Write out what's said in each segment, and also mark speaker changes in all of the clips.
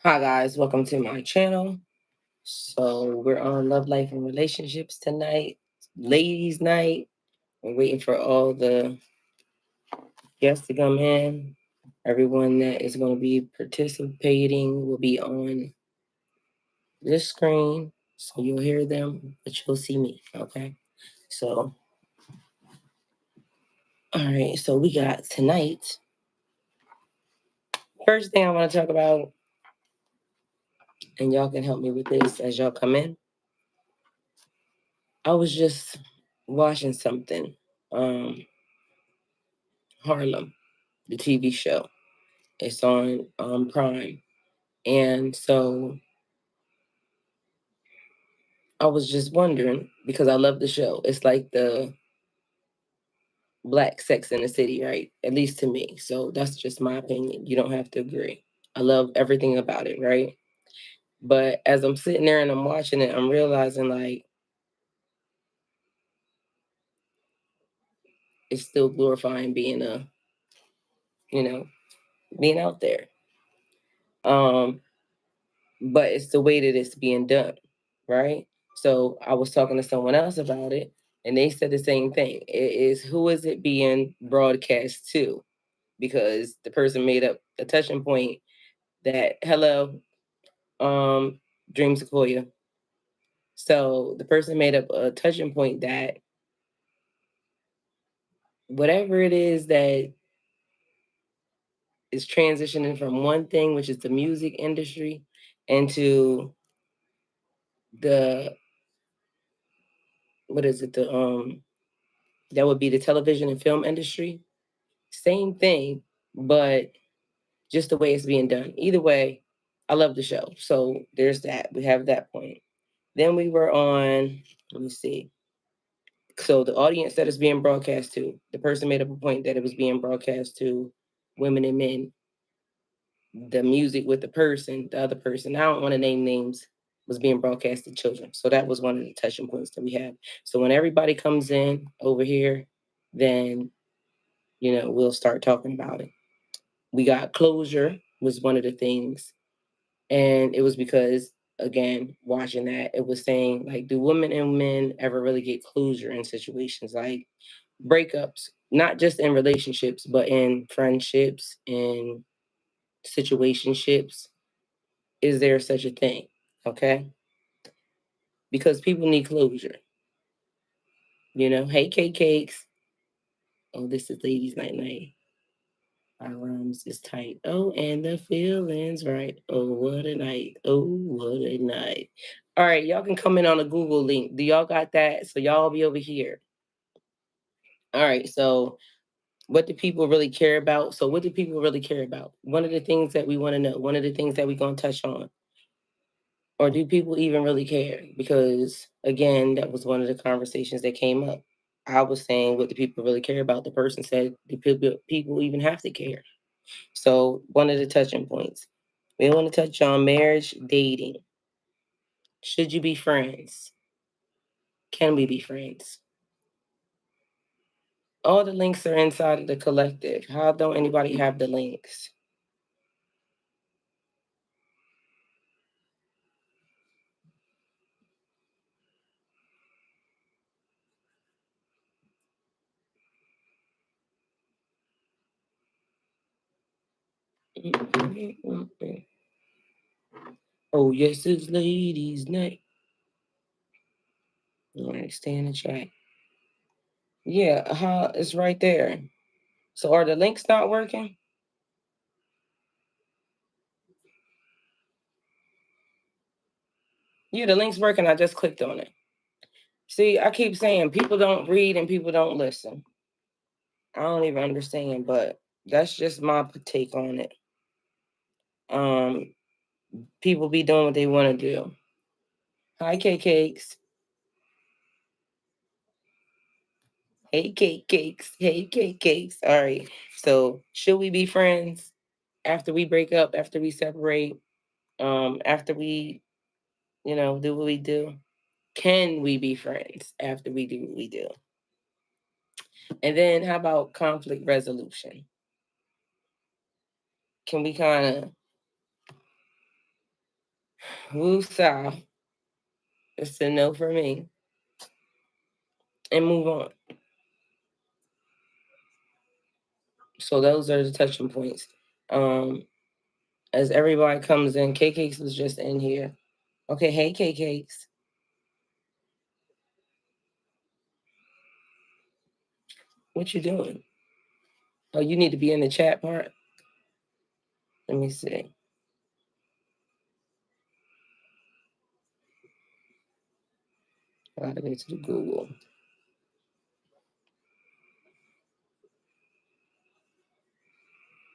Speaker 1: Hi guys, welcome to my channel. So we're on love, life, and relationships tonight. Ladies' night. We're waiting for all the guests to come in. Everyone that is going to be participating will be on this screen. So you'll hear them, but you'll see me. Okay. So, all right. So we got tonight. First thing I want to talk about, and y'all can help me with this as y'all come in. I was just watching something. Harlem, the TV show. It's on Prime. And so I was just wondering because I love the show. It's like the black Sex in the City, right? At least to me. So that's just my opinion. You don't have to agree. I love everything about it, right? But as I'm sitting there and I'm watching it, I'm realizing like it's still glorifying being you know, being out there. Um, but it's the way that it's being done, right? So I was talking to someone else about it, and they said the same thing. It is who is it being broadcast to? Because the person made up a touching point that hello, Dream Sequoia. So the person made up a touching point that whatever it is that is transitioning from one thing, which is the music industry, into the what is it, the that would be the television and film industry. Same thing, but just the way it's being done. Either way, I love the show. So there's that. We have that point. Then we were on, let me see. So the audience that is being broadcast to, the person made up a point that it was being broadcast to women and men. The music with the person, the other person, I don't want to name names, was being broadcast to children. So that was one of the touching points that we have. So when everybody comes in over here, then we'll start talking about it. We got closure was one of the things, and it was because again watching that it was saying like, do women and men ever really get closure in situations like breakups, not just in relationships but in friendships and situationships? Is there such a thing? Okay, because people need closure. Hey, cakes. Oh, this is ladies night. Our rhymes is tight. Oh, and the feelings right. Oh, what a night. Oh, what a night. All right, y'all can come in on a Google link. Do y'all got that? So y'all be over here. All right, so what do people really care about? So what do people really care about? One of the things that we want to know, one of the things that we're going to touch on. Or do people even really care? Because again, that was one of the conversations that came up. I was saying, what do people really care about? The person said, do people even have to care? So one of the touching points. We want to touch on marriage, dating. Should you be friends? Can we be friends? All the links are inside of the collective. How don't anybody have the links? Oh, yes, it's ladies' night. All right, stay in the chat. Yeah, it's right there. So are the links not working? Yeah, the link's working. I just clicked on it. See, I keep saying people don't read and people don't listen. I don't even understand, but that's just my take on it. Um, People be doing what they want to do. Hi, cake cakes. Hey, cake cakes. Hey, cake cakes. All right. So, should we be friends after we break up? After we separate? After we, do what we do? Can we be friends after we do what we do? And then, how about conflict resolution? Can we kind of Woo saw. It's a no for me. And move on. So those are the touching points. As everybody comes in, K Cakes was just in here. Okay, hey K Cakes. What you doing? Oh, you need to be in the chat part. Let me see. I gotta go to the Google.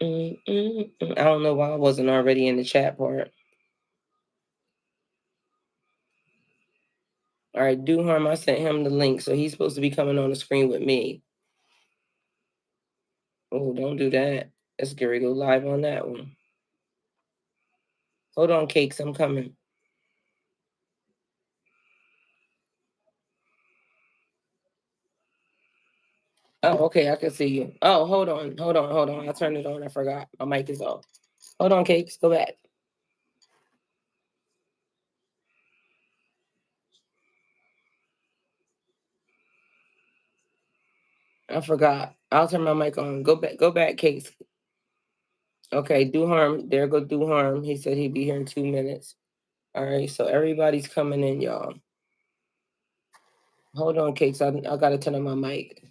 Speaker 1: I don't know why I wasn't already in the chat part. All right, do harm. I sent him the link, so he's supposed to be coming on the screen with me. Oh, don't do that. Let's get ready to go live on that one. Hold on, Cakes, I'm coming. Oh, okay, I can see you. Oh, hold on. I turned it on. I forgot. My mic is off. Hold on, Cakes. Go back. I forgot. I'll turn my mic on. Go back, Cakes. Okay, do harm. There go do harm. He said he'd be here in 2 minutes. All right, so everybody's coming in, y'all. Hold on, Cakes. I gotta turn on my mic.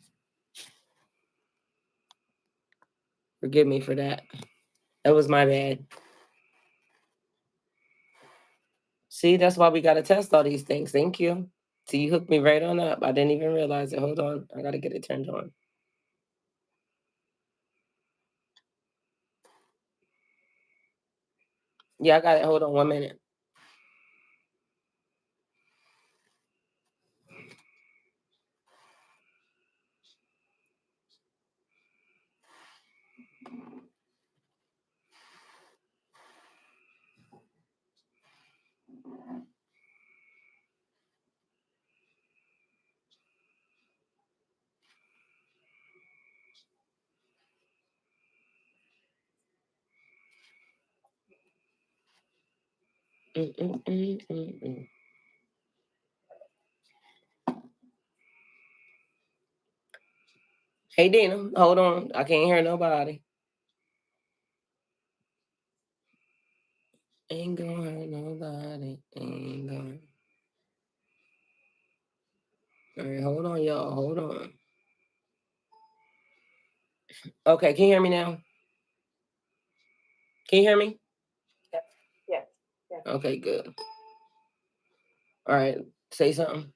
Speaker 1: Forgive me for that. That was my bad. See, that's why we gotta test all these things. Thank you. See, you hooked me right on up. I didn't even realize it. Hold on. I gotta get it turned on. Yeah, I got it. Hold on 1 minute. Hey, Dina, hold on. I can't hear nobody. Ain't gonna hurt nobody. Ain't gonna. All right, hold on, y'all. Hold on. Okay, can you hear me now? Can you hear me?
Speaker 2: Yes.
Speaker 1: Okay, good. All right, say something.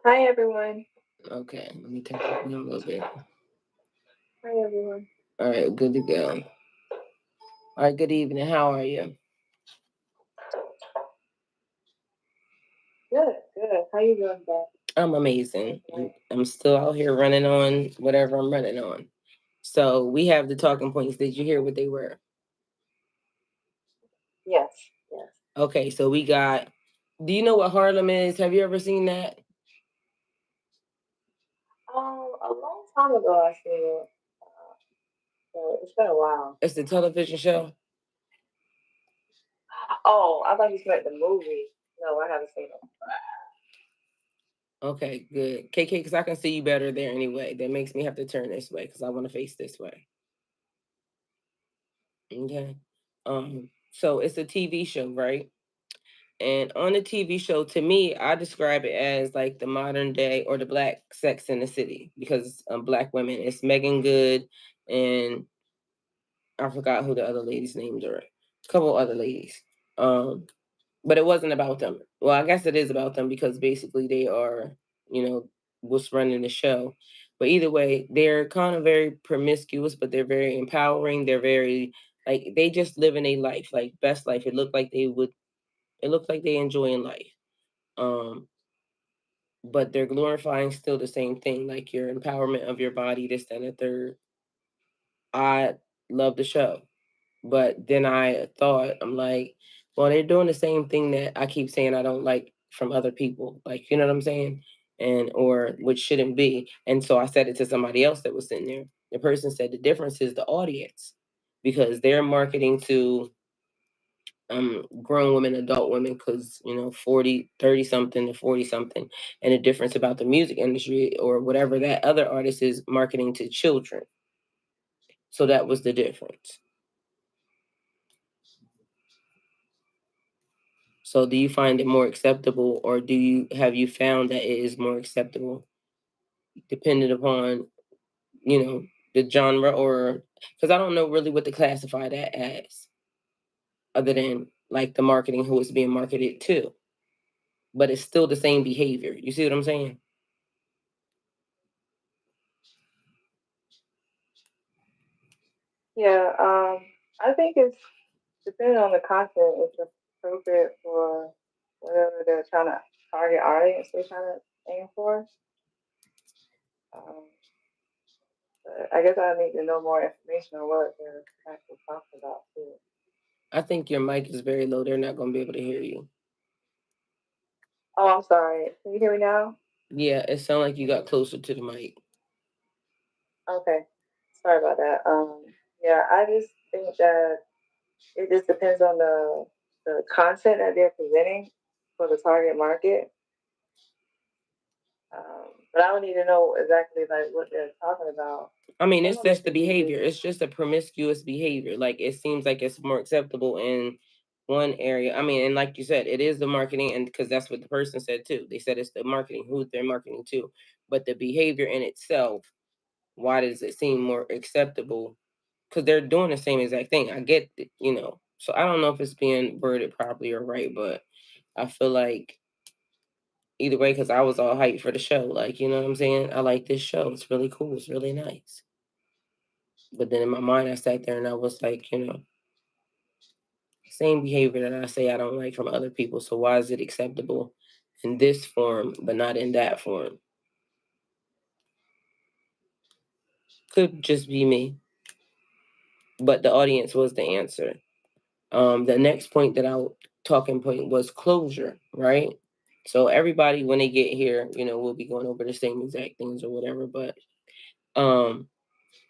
Speaker 2: Hi, everyone.
Speaker 1: Okay, let me take it down a little bit.
Speaker 2: Hi, everyone.
Speaker 1: All right, good to go. All right, good evening. How are you?
Speaker 2: Good. How you doing today?
Speaker 1: I'm amazing. I'm still out here running on whatever I'm running on. So we have the talking points. Did you hear what they were?
Speaker 2: Yes.
Speaker 1: Okay, so we got. Do you know what Harlem is? Have you ever seen that?
Speaker 2: A long time ago, I seen it. So it's been a while.
Speaker 1: It's the television show.
Speaker 2: Oh, I thought you meant the movie. No, I haven't seen it.
Speaker 1: Okay, good. KK, because I can see you better there anyway. That makes me have to turn this way because I want to face this way. Okay. So it's a TV show, right? And on the TV show, to me, I describe it as like the modern day or the black Sex in the City because black women. It's Megan Good and I forgot who the other ladies' names are. A couple other ladies. But it wasn't about them. Well, I guess it is about them because basically they are, what's running the show. But either way, they're kind of very promiscuous, but they're very empowering. They're very like they just live in a life, like best life. It looked like they enjoying life. Um, but they're glorifying still the same thing, like your empowerment of your body, this, that, and the third. I love the show. But then I thought, I'm like, well, they're doing the same thing that I keep saying I don't like from other people. Like, you know what I'm saying? And or which shouldn't be. And so I said it to somebody else that was sitting there. The person said the difference is the audience because they're marketing to grown women, adult women, because 40, 30 something to 40 something, and the difference about the music industry or whatever that other artist is marketing to children. So that was the difference. So do you find it more acceptable, or have you found that it is more acceptable depending upon, you know, the genre, or because I don't know really what to classify that as other than like the marketing who it's being marketed to, but it's still the same behavior. You see what I'm saying?
Speaker 2: Yeah, I think it's depending on the content, it's appropriate for whatever they're trying to target audience they're trying to aim for. Um, but I guess I need to know more information on what they're actually talking about too.
Speaker 1: I think your mic is very low. They're not going to be able to hear you.
Speaker 2: Oh, I'm sorry. Can you hear me now?
Speaker 1: Yeah, it sounds like you got closer to the mic.
Speaker 2: Okay. Sorry about that. Yeah, I just think that it just depends on the content that they're presenting for the target market. But I don't need to know exactly like what they're talking about.
Speaker 1: I mean,
Speaker 2: Some
Speaker 1: it's
Speaker 2: of it
Speaker 1: just the
Speaker 2: could be
Speaker 1: behavior.
Speaker 2: just
Speaker 1: It's just a promiscuous behavior. Like it seems like it's more acceptable in one area. I mean, and like you said, it is the marketing, and because that's what the person said too. They said it's the marketing, who they're marketing to, but the behavior in itself. Why does it seem more acceptable? Because they're doing the same exact thing. I get, So I don't know if it's being worded properly or right, but I feel like either way, because I was all hyped for the show. Like, you know what I'm saying? I like this show. It's really cool. It's really nice. But then in my mind, I sat there and I was like, same behavior that I say I don't like from other people. So why is it acceptable in this form, but not in that form? Could just be me, but the audience was the answer. The next point that talking point was closure, right? So everybody, when they get here, we'll be going over the same exact things or whatever, but um,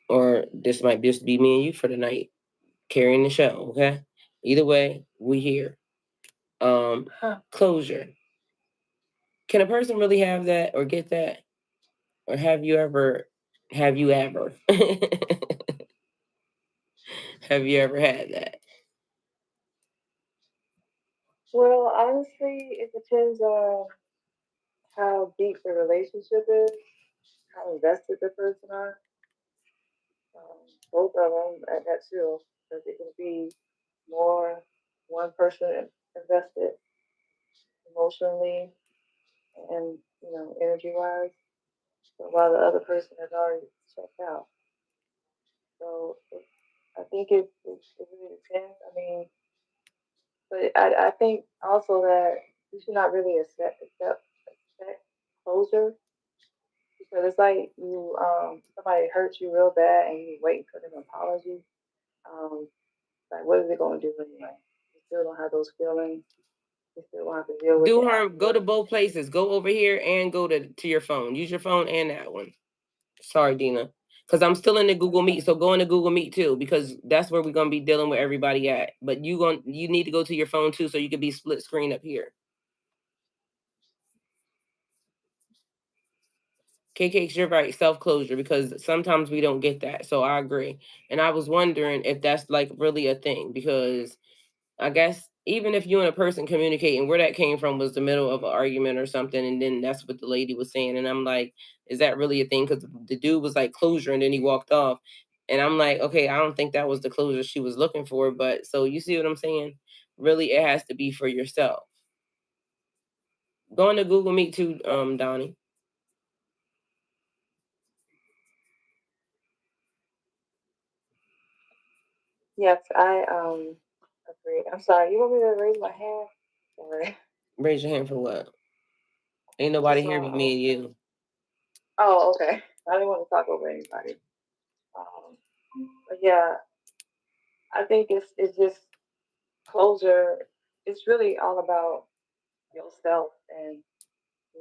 Speaker 1: or this might just be me and you for the night, carrying the show. Okay, either way, we here. Closure. Can a person really have that or get that? Or have you ever have you ever have you ever had that?
Speaker 2: well, honestly, it depends on how deep the relationship is, how invested the person are. Both of them at that too, because it can be more one person invested emotionally and energy wise, but while the other person has already checked out. So I think it really depends. I mean, but I think also that you should not really expect closure because it's like somebody hurt you real bad and you waiting for them apology. Um, like what is it going to do anyway? You still don't have those feelings. You still don't have to deal with
Speaker 1: Do
Speaker 2: it
Speaker 1: harm. Go to
Speaker 2: afterwards.
Speaker 1: both places. Go over here and go to your phone. Use your phone and that one. Sorry, Dina. Because I'm still in the Google Meet. So go into Google Meet too, because that's where we're gonna be dealing with everybody at. But you need to go to your phone too, so you can be split screen up here. KK's, you're right, self closure, because sometimes we don't get that. So I agree. And I was wondering if that's like really a thing, because I guess even if you and a person communicating, where that came from was the middle of an argument or something, and then that's what the lady was saying, and I'm like, is that really a thing? Because the dude was like closure, and then he walked off, and I'm like, okay, I don't think that was the closure she was looking for, but so you see what I'm saying? Really, it has to be for yourself. Go into Google Meet too,
Speaker 2: Yeah.
Speaker 1: Donnie.
Speaker 2: Yes, I agree. I'm sorry. You want me to raise my hand? Sorry.
Speaker 1: Raise your hand for what? Ain't
Speaker 2: I
Speaker 1: nobody
Speaker 2: just
Speaker 1: here
Speaker 2: want.
Speaker 1: but me and you.
Speaker 2: Oh, okay. I didn't want to talk over anybody. Um, but yeah, I think it's just closure. It's really all about yourself and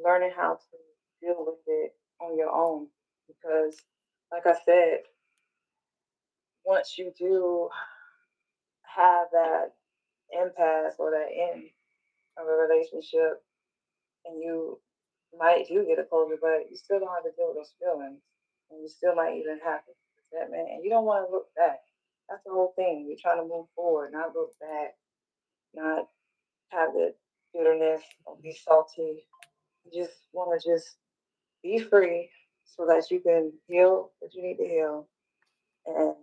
Speaker 2: learning how to deal with it on your own. Because, like I said, once you do have that impasse or that end of a relationship, and you might do get a closure, but you still don't have to deal with those feelings, and you still might even have resentment, and you don't want to look back. That's the whole thing. You're trying to move forward, not look back, not have the bitterness or be salty. You just want to just be free so that you can heal what you need to heal and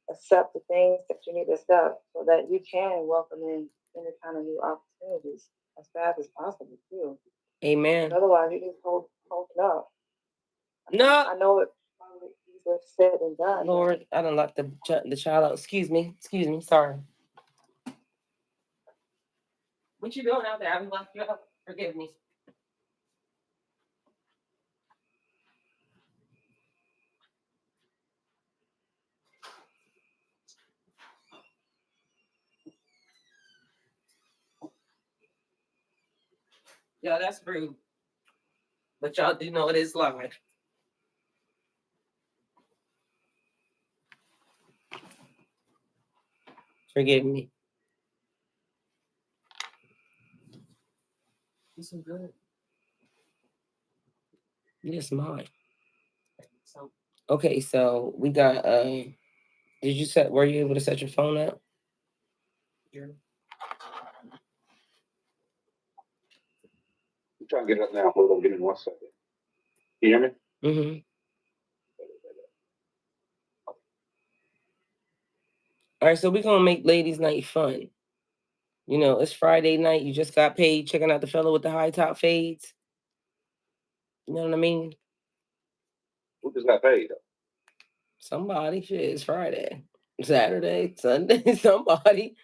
Speaker 2: accept the things that you need to accept so that you can welcome in any kind of new opportunities as fast as possible too.
Speaker 1: Amen.
Speaker 2: But otherwise, you just hold it up.
Speaker 1: No.
Speaker 2: I know it's probably easier said than done.
Speaker 1: Lord, I don't lock the child out. Excuse me. Excuse me. Sorry. What you doing out there? I locked you out. Forgive me. Yeah, that's rude. But y'all do know it is live. Forgive me. This is good. Yes, mine. Okay, so we got did you set were you able to set your phone up?
Speaker 3: I'm trying to get it up now. Hold on, give me 1 second. You hear me?
Speaker 1: Mm-hmm. All right, so we're gonna make ladies' night fun. You know, it's Friday night. You just got paid checking out the fellow with the high top fades. You know what I mean?
Speaker 3: Who just got paid?
Speaker 1: Somebody, shit, it's Friday, Saturday, Sunday. Somebody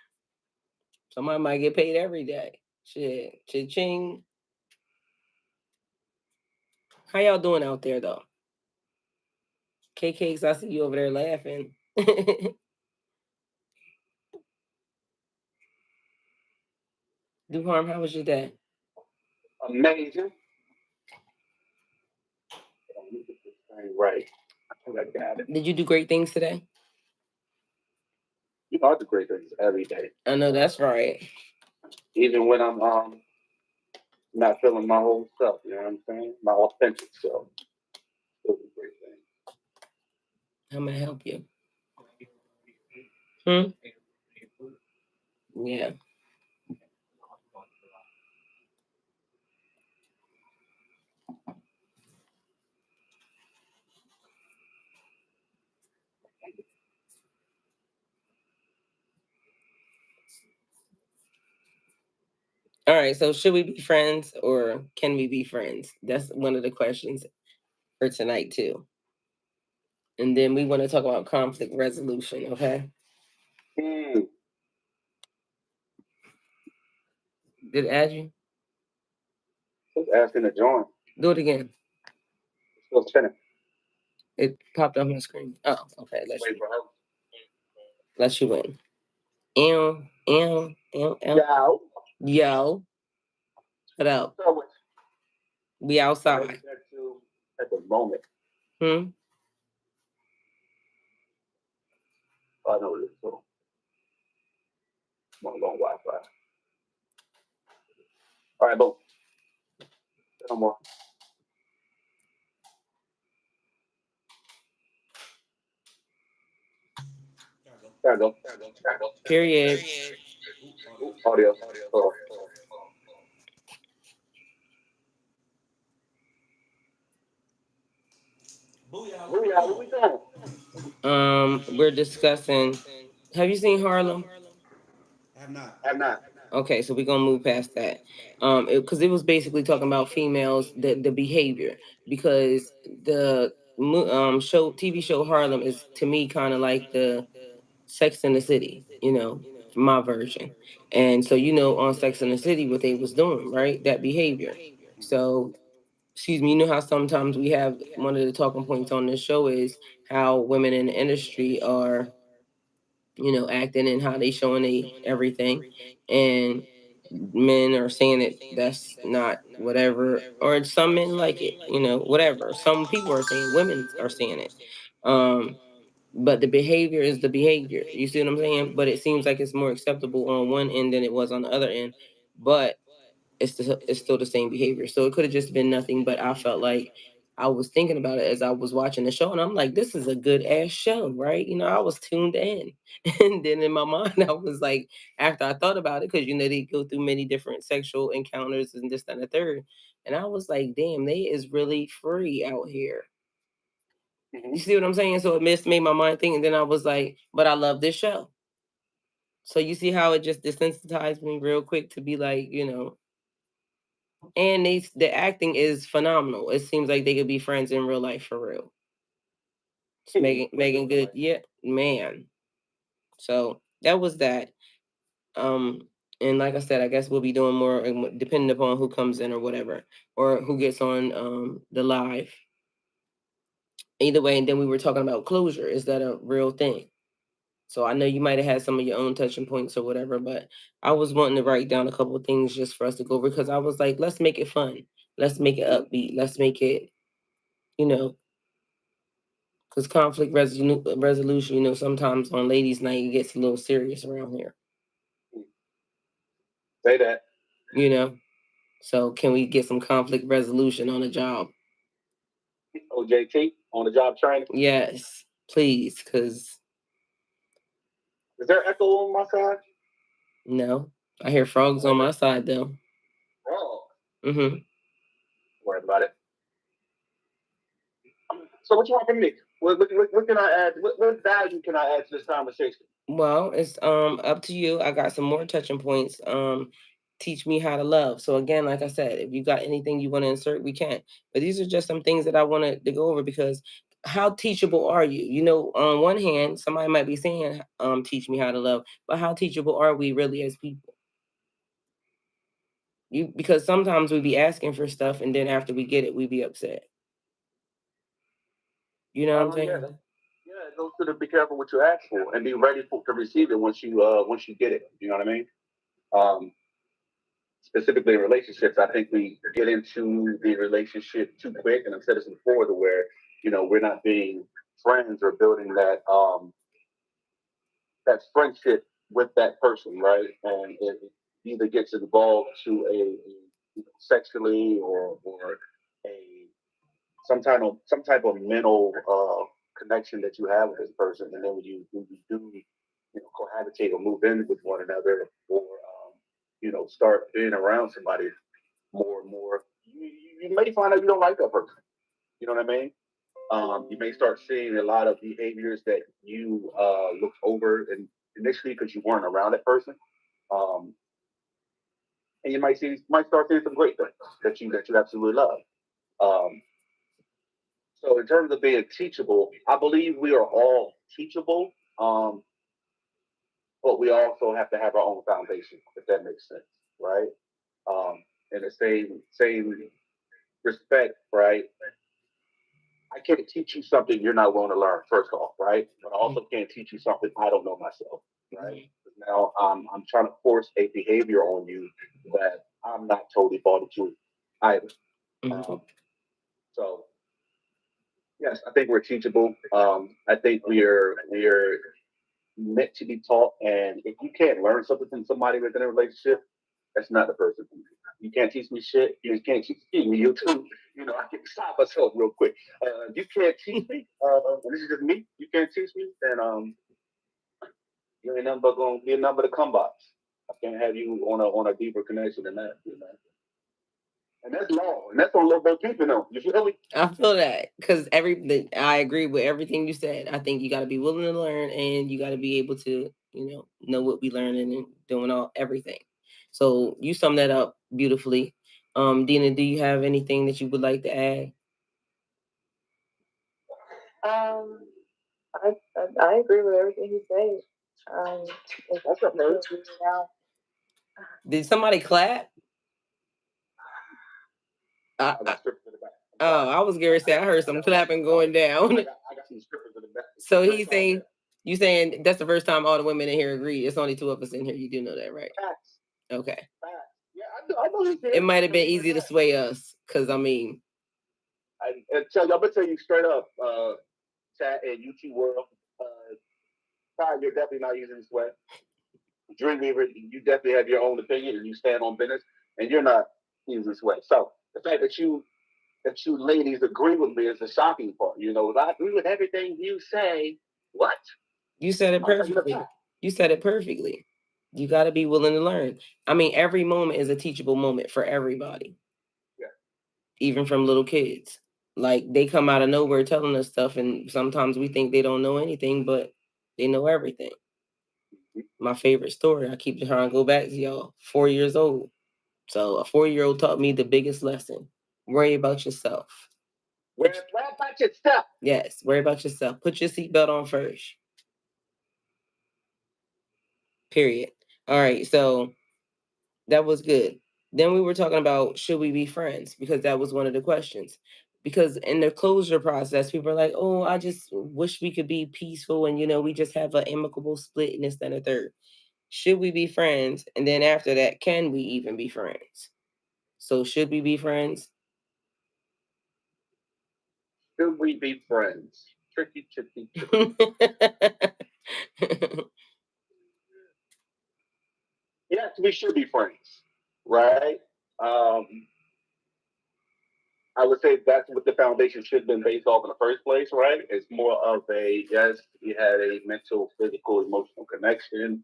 Speaker 1: might get paid every day. Shit, ching. How y'all doing out there though? KK's, I see you over there laughing. Do harm. How was your day?
Speaker 3: Amazing. Let me get this thing right. I think I got it.
Speaker 1: Did you do great things today?
Speaker 3: You know, I do great things every day.
Speaker 1: I know that's right.
Speaker 3: Even when I'm not feeling my whole self, you know what I'm saying? My authentic self. Still do great things.
Speaker 1: How may I help you? Hmm? Yeah. All right. So should we be friends or can we be friends? That's one of the questions for tonight too. And then we want to talk about conflict resolution. Okay.
Speaker 3: Mm.
Speaker 1: Did it add you?
Speaker 3: Just asking to join.
Speaker 1: Do it again.
Speaker 3: Still spinning.
Speaker 1: It popped up on the screen. Oh, okay.
Speaker 3: Wait for help.
Speaker 1: Let you in. Ew, ew, ew, ew.
Speaker 3: Yo.
Speaker 1: Yo, what up?
Speaker 3: So it's
Speaker 1: We outside.
Speaker 3: at the moment.
Speaker 1: Hmm.
Speaker 3: I know this. So I'm on Wi-Fi. All right, boom. No more. There I go.
Speaker 1: Period.
Speaker 3: Ooh, audio. Oh. Booyah, what we doing?
Speaker 1: We're discussing. Have you seen Harlem?
Speaker 3: I'm not.
Speaker 1: Okay, so we're gonna move past that. Because it was basically talking about females, the behavior, because the show TV show Harlem is to me kind of like the Sex in the City, you know, my version. And so you know on Sex in the City what they was doing, right? That behavior. So excuse me, you know how sometimes we have one of the talking points on this show is how women in the industry are, you know, acting and how they showing they everything, and men are saying that that's not whatever, or some men like it, you know, whatever. Some people are saying women are saying it. Um, but the behavior is the behavior. You see what I'm saying? But it seems like it's more acceptable on one end than it was on the other end. But it's still the same behavior. So it could have just been nothing. But I felt like I was thinking about it as I was watching the show, and I'm like, this is a good ass show, right? I was tuned in, and then in my mind, I was like, after I thought about it, because they go through many different sexual encounters and this that, and the third, and I was like, damn, they is really free out here. You see what I'm saying? So it made my mind think, and then I was like, but I love this show. So you see how it just desensitized me real quick to be like, and the acting is phenomenal. It seems like they could be friends in real life for real. It's Megan Good, yeah, man. So that was that. And like I said, I guess we'll be doing more depending upon who comes in or whatever, or who gets on the live. Either way, and then we were talking about closure. Is that a real thing? So I know you might have had some of your own touching points or whatever, but I was wanting to write down a couple of things just for us to go over because I was like, let's make it fun. Let's make it upbeat. Let's make it, because conflict resolution, sometimes on ladies' night it gets a little serious around here.
Speaker 3: Say that.
Speaker 1: So can we get some conflict resolution on the job?
Speaker 3: OJT on the job training.
Speaker 1: Yes, please, because.
Speaker 3: Is there echo on my side?
Speaker 1: No, I hear frogs on my side though.
Speaker 3: Oh.
Speaker 1: Mm-hmm.
Speaker 3: Worried about it. So what you want from me? What can I add? What value can I add to this conversation?
Speaker 1: Well, it's up to you. I got some more touching points. Teach me how to love. So again, like I said, if you got anything you want to insert, we can. But these are just some things that I wanted to go over because how teachable are you? On one hand, somebody might be saying, teach me how to love, but how teachable are we really as people? Because sometimes we be asking for stuff and then after we get it, we be upset. You know what I'm saying?
Speaker 3: Yeah, those to be careful what you ask for and be ready to receive it once you get it. You know what I mean? Specifically in relationships, I think we get into the relationship too quick, and I've said this before, to where we're not being friends or building that friendship with that person, right? And it either gets involved to sexually or a some type of mental connection that you have with this person, and then when you do cohabitate or move in with one another, or start being around somebody more and more, you may find out you don't like that person. You know what I mean? You may start seeing a lot of behaviors that you looked over and initially because you weren't around that person, um, and you might start seeing some great things that you absolutely love. Um, so in terms of being teachable, I believe we are all teachable, but we also have to have our own foundation, if that makes sense, right? In the same respect, right? I can't teach you something you're not willing to learn. First off, right? But I also can't teach you something I don't know myself, right? Now I'm trying to force a behavior on you that I'm not totally bought into either. So yes, I think we're teachable. I think we're meant to be taught, and if you can't learn something from somebody within a relationship, that's not the person for you. You can't teach me shit. You can't teach me. You too. I can stop myself real quick. You can't teach me. This is just me. You can't teach me. Then you ain't nothing but gonna be a number to come box. I can't have you on a deeper connection than that. And that's long. And that's on a little bit deeper though. You feel me?
Speaker 1: I feel that because I agree with everything you said. I think you got to be willing to learn and you got to be able to, know what we learning and doing everything. So you sum that up beautifully. Dina, do you have anything that you would like to add?
Speaker 2: I agree with everything he said. That's what nerves me now.
Speaker 1: Did somebody clap? I was going to say I heard some clapping going down.
Speaker 3: I got some strippers in the back.
Speaker 1: So he's saying, you saying that's the first time all the women in here agree. It's only two of us in here. You do know that, right?
Speaker 3: Facts.
Speaker 1: Okay.
Speaker 3: Facts. Yeah, I know you did.
Speaker 1: It might have been easy to sway us, because I'm gonna
Speaker 3: tell you straight up, chat and UT world. Ty, you're definitely not using sweat. Dreamweaver, you definitely have your own opinion and you stand on business, and you're not using sweat. So the fact that you ladies agree with me is the shocking part. You know, I agree with everything you say. What?
Speaker 1: You said it
Speaker 3: I'll tell you the
Speaker 1: perfectly.
Speaker 3: fact.
Speaker 1: You said it perfectly. You got to be willing to learn. I mean, every moment is a teachable moment for everybody,
Speaker 3: Yeah.
Speaker 1: even from little kids. Like they come out of nowhere telling us stuff, and sometimes we think they don't know anything, but they know everything. My favorite story, I keep trying to go back to y'all, 4 years old. So a 4-year-old taught me the biggest lesson. Worry about yourself.
Speaker 3: Where about yourself?
Speaker 1: Yes, worry about yourself. Put your seatbelt on first. Period. All right, so that was good. Then we were talking about should we be friends? Because that was one of the questions. Because in the closure process, people are like, oh, I just wish we could be peaceful and we just have an amicable split and this, that, and the third. Should we be friends? And then after that, can we even be friends? So should we be friends?
Speaker 3: Should we be friends? Tricky, tricky, tricky. Yes, we should be friends, right? Um, I would say that's what the foundation should have been based off in the first place, right? It's more of a yes, we had a mental, physical, emotional connection.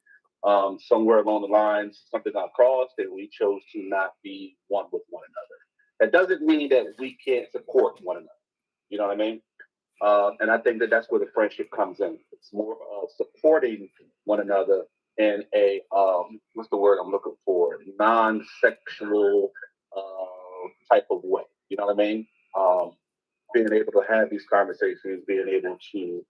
Speaker 3: Somewhere along the lines, something got crossed, and we chose to not be one with one another. That doesn't mean that we can't support one another. You know what I mean? And I think that that's where the friendship comes in. It's more of supporting one another in a what's the word I'm looking for? Non-sexual type of way. You know what I mean? Being able to have these conversations, being able to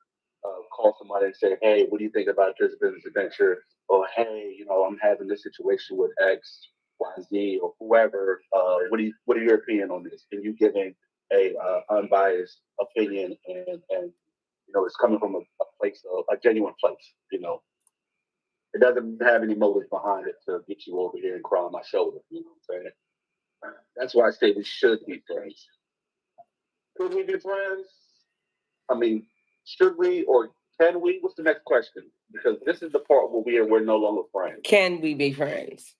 Speaker 3: call somebody and say, "Hey, what do you think about this business adventure?" Or, "Hey, I'm having this situation with X, Y, Z, or whoever. What are your opinion on this?" And you giving a unbiased opinion, and it's coming from a place of a genuine place. It doesn't have any motive behind it to get you over here and cry on my shoulder. You know what I'm saying? That's why I say we should be friends. Could we be friends? I mean, should we or can we? What's the next question? Because this is the part where we're no longer friends.
Speaker 1: Can we be friends?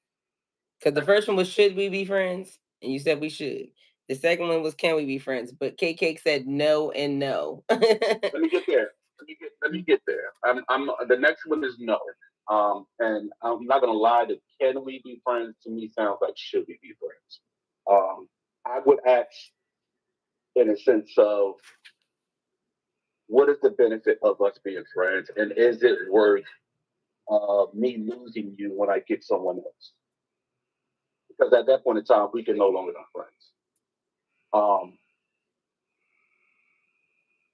Speaker 1: Because the first one was should we be friends? And you said we should. The second one was can we be friends? But K Cake said no and no.
Speaker 3: Let me get there. Let me get there. I'm the next one is no. And I'm not gonna lie. The can we be friends to me sounds like should we be friends? I would ask in a sense of what is the benefit of us being friends, and is it worth me losing you when I get someone else? Because at that point in time, we can no longer be friends. Um,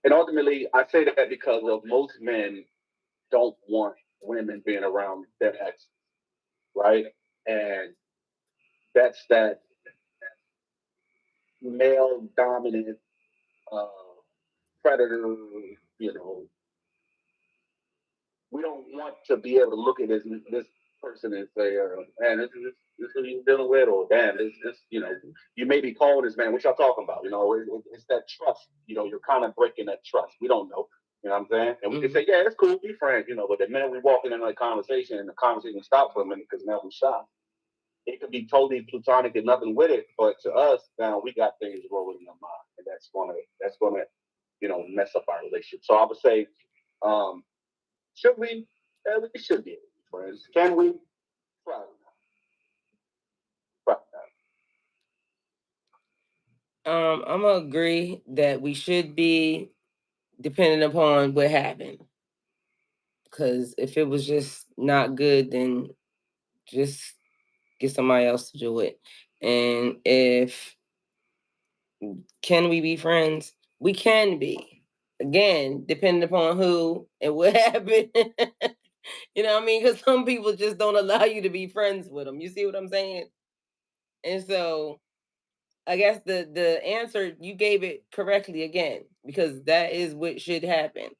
Speaker 3: and ultimately, I say that because of most men don't want women being around their ex, right? And that's that male dominant uh, predator. You know, we don't want to be able to look at this person and say, "Man, this who you dealing with," or "Damn, this you may be calling this man. What y'all talking about?" It's that trust. You're kind of breaking that trust. We don't know. You know what I'm saying? And we can say, "Yeah, it's cool, be friends," but the minute we walk in a conversation and the conversation stops for a minute because now we shot. It could be totally plutonic and nothing with it, but to us now we got things rolling in our mind, and that's gonna mess up our relationship. So I would say, um, should we? We should be friends. Can we? Probably not. Probably
Speaker 1: I'm gonna agree that we should be, depending upon what happened. Because if it was just not good, then just get somebody else to do it. And if can we be friends? We can be. Again, depending upon who and what happened. You know what I mean? Because some people just don't allow you to be friends with them. You see what I'm saying? And so I guess the answer you gave it correctly again, because that is what should happen.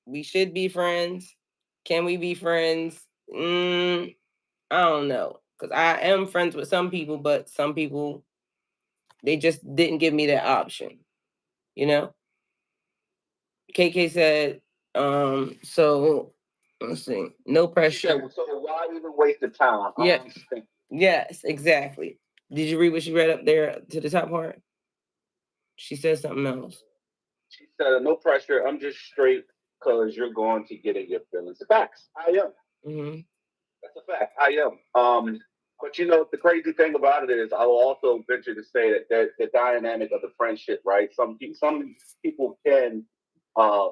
Speaker 1: We should be friends. Can we be friends? I don't know. Because I am friends with some people, but some people, they just didn't give me that option. You know? KK said, so Let's see. No
Speaker 3: She
Speaker 1: pressure.
Speaker 3: said, so why even waste the time?
Speaker 1: Yeah.
Speaker 3: I'm thinking.
Speaker 1: Yes, exactly. Did you read what she read up there to the top part? She said something else.
Speaker 3: She said, no pressure. I'm just straight because you're going to get in your feelings. Facts. I am.
Speaker 1: Mm-hmm.
Speaker 3: That's a fact. I am. But the crazy thing about it is, I will also venture to say that the dynamic of the friendship, right? Some people can uh,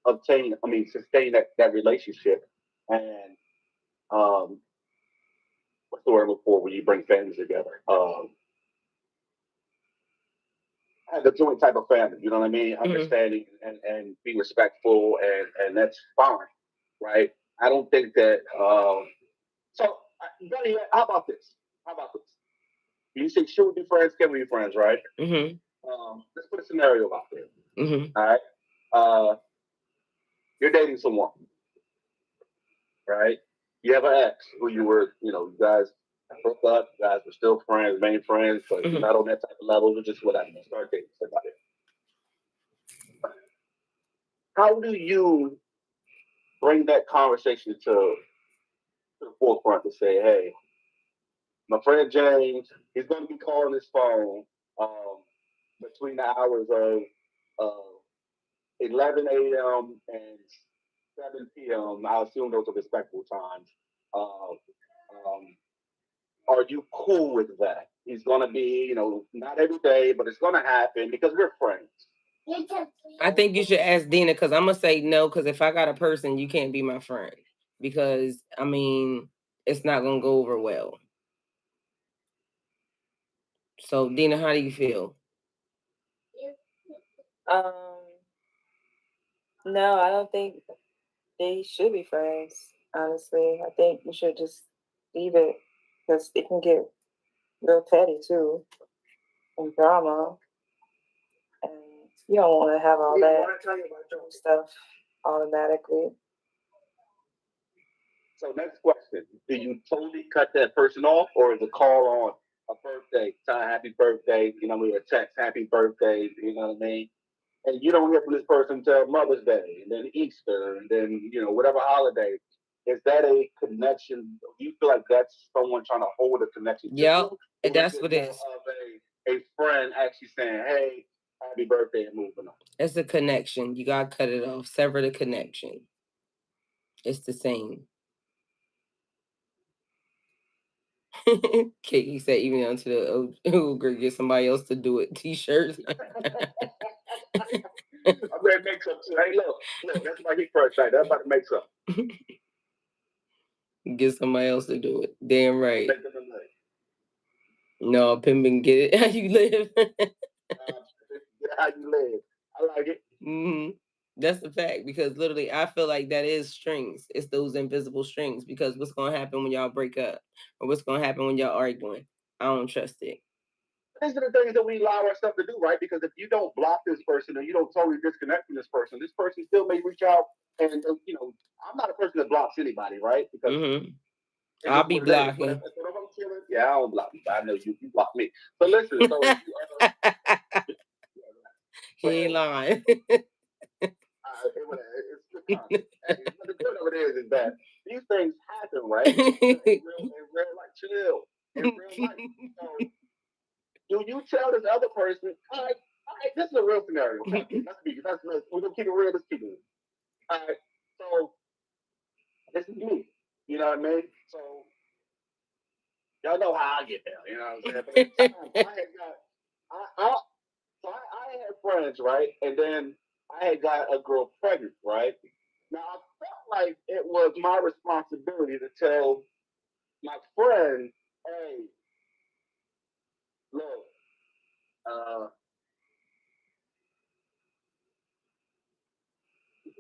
Speaker 3: obtain, I mean, sustain that relationship, and um, what's the word before when you bring families together? Have a joint type of family. You know what I mean? Understanding and be respectful, and that's fine, right? I don't think that. So, Gunny, how about this? How about this? You say should we be friends? Can we be friends? Right?
Speaker 1: Mm-hmm.
Speaker 3: Let's put a scenario out there.
Speaker 1: Mm-hmm.
Speaker 3: All right. Uh, you're dating someone, right? You have an ex who you guys broke up. You guys were still friends, main friends, but you're not on that type of level. You're just whatever. You start dating somebody. How do you bring that conversation to the forefront to say, hey, my friend James, he's going to be calling his phone um, between the hours of 11 a.m. and 7 p.m. I assume those are respectable times. Uh, um, are you cool with that? He's going to be, not every day, but it's going to happen because we're friends.
Speaker 1: I think you should ask Dina because I'm gonna say no. Because if I got a person, you can't be my friend because I mean it's not gonna go over well. So Dina, how do you feel?
Speaker 2: Um, no, I don't think they should be friends. Honestly, I think you should just leave it because it can get real petty too and drama, and you don't want to have all that stuff automatically.
Speaker 3: So next question: do you totally cut that person off, or is a call on a birthday, happy birthday? We would text happy birthday. You know what I mean? And you don't hear from this person until Mother's Day, and then Easter, and then whatever holiday. Is that a connection? Do you feel like that's someone trying to hold a connection to
Speaker 1: Yep,
Speaker 3: you,
Speaker 1: and
Speaker 3: or is
Speaker 1: that's
Speaker 3: it
Speaker 1: what it
Speaker 3: more
Speaker 1: is.
Speaker 3: of a friend actually saying, "Hey, happy birthday," and moving on?
Speaker 1: It's a connection. You gotta cut it off. Sever the connection. It's the same. Katie said, even onto the get somebody else to do it. T-shirts.
Speaker 3: I better make some. Hey, look, that's my heat first night. I'm about to make some.
Speaker 1: Get somebody else to do it. Damn right.
Speaker 3: Make them a night.
Speaker 1: No, pimping, get it how you live.
Speaker 3: How you live. I like it.
Speaker 1: Mm-hmm. That's the fact because literally, I feel like that is strings. It's those invisible strings because what's gonna happen when y'all break up, or what's gonna happen when y'all arguing? I don't trust it.
Speaker 3: These are the things that we allow ourselves to do, right? Because if you don't block this person or you don't totally disconnect from this person still may reach out. And I'm not a person that blocks anybody, right? Because it's
Speaker 1: I'll
Speaker 3: just
Speaker 1: be
Speaker 3: what it is. But
Speaker 1: blocking.
Speaker 3: if I'm chilling, yeah, I don't block you. I know you block me. So listen, so if you,
Speaker 1: He ain't lying.
Speaker 3: it's good content. But the good of it is that these things happen, right? In real life, chill. In real life. So do you tell this other person, all right, this is a real scenario, okay? We're gonna keep it real, let's keep it real. All right, so this is me. You know what I mean? So y'all know how I get there, you know what I'm saying? But at the time I had got I had friends, right? And then I had got a girl pregnant, right? Now I felt like it was my responsibility to tell my friend, hey, look, uh,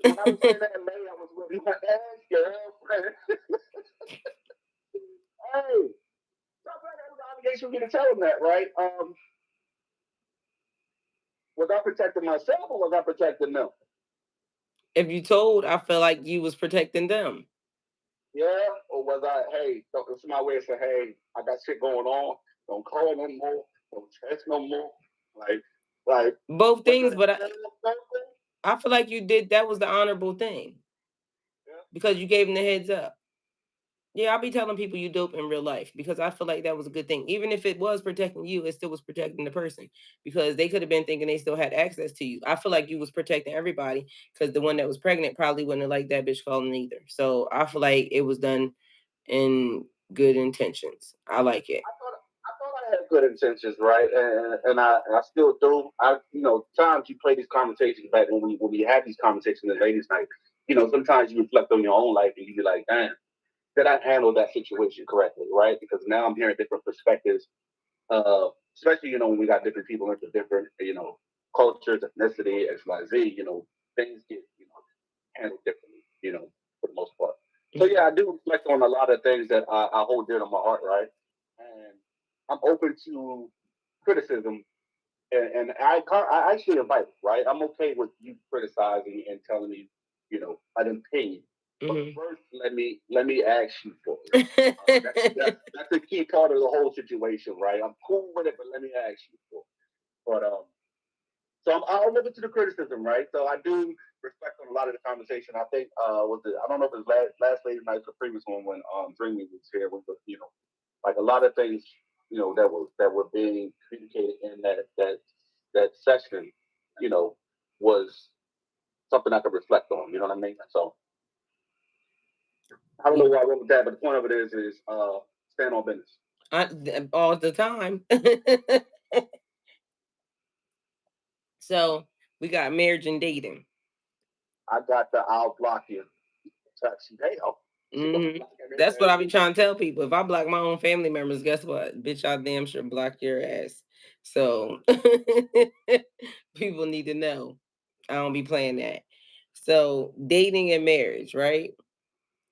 Speaker 3: when I was saying that in May, I was with my ex girlfriend. Hey, so I feel like that was an obligation for me to tell him that, right? Was I protecting myself or was I protecting them?
Speaker 1: If you told, I feel like you was protecting them.
Speaker 3: Yeah, or was I? Hey, it's my way of saying, hey, I got shit going on. Don't call no more. Don't text no more. Like
Speaker 1: both things, but
Speaker 3: something?
Speaker 1: I feel like you did. That was the honorable thing.
Speaker 3: Yeah.
Speaker 1: because you gave them the heads up. Yeah, I'll be telling people you dope in real life because I feel like that was a good thing. Even if it was protecting you, it still was protecting the person because they could have been thinking they still had access to you. I feel like you was protecting everybody because the one that was pregnant probably wouldn't have liked that bitch calling either. So I feel like it was done in good intentions. I like it.
Speaker 3: I had good intentions, right? And I still do. Times you play these conversations back when we had these conversations in the ladies' night. Sometimes you reflect on your own life and you be like, damn, did I handle that situation correctly, right? Because now I'm hearing different perspectives, especially when we got different people into different cultures, ethnicity, X, Y, Z. Things get handled differently, for the most part. So yeah, I do reflect on a lot of things that I hold dear to my heart, right? And I'm open to criticism, and I actually invite it, right? I'm okay with you criticizing and telling me, I didn't pay you. But
Speaker 1: Mhm.
Speaker 3: first, let me ask you for it. That's a key part of the whole situation, right? I'm cool with it, but let me ask you for it. But so I'll live it to the criticism, right? So I do reflect on a lot of the conversation. I think was it? I don't know if it was last lady night or the previous one when Dreamy was here. Was like a lot of things that were being communicated in that session, you know, was something I could reflect on. You know what I mean? So I don't know where I went with that, but the point of it is stand on business.
Speaker 1: All the time. So we got marriage and dating.
Speaker 3: I got the I'll block you. Touch hell.
Speaker 1: That's what I be trying to tell people. If I block my own family members, guess what? Bitch, I damn sure block your ass. So people need to know. I don't be playing that. So dating and marriage, right?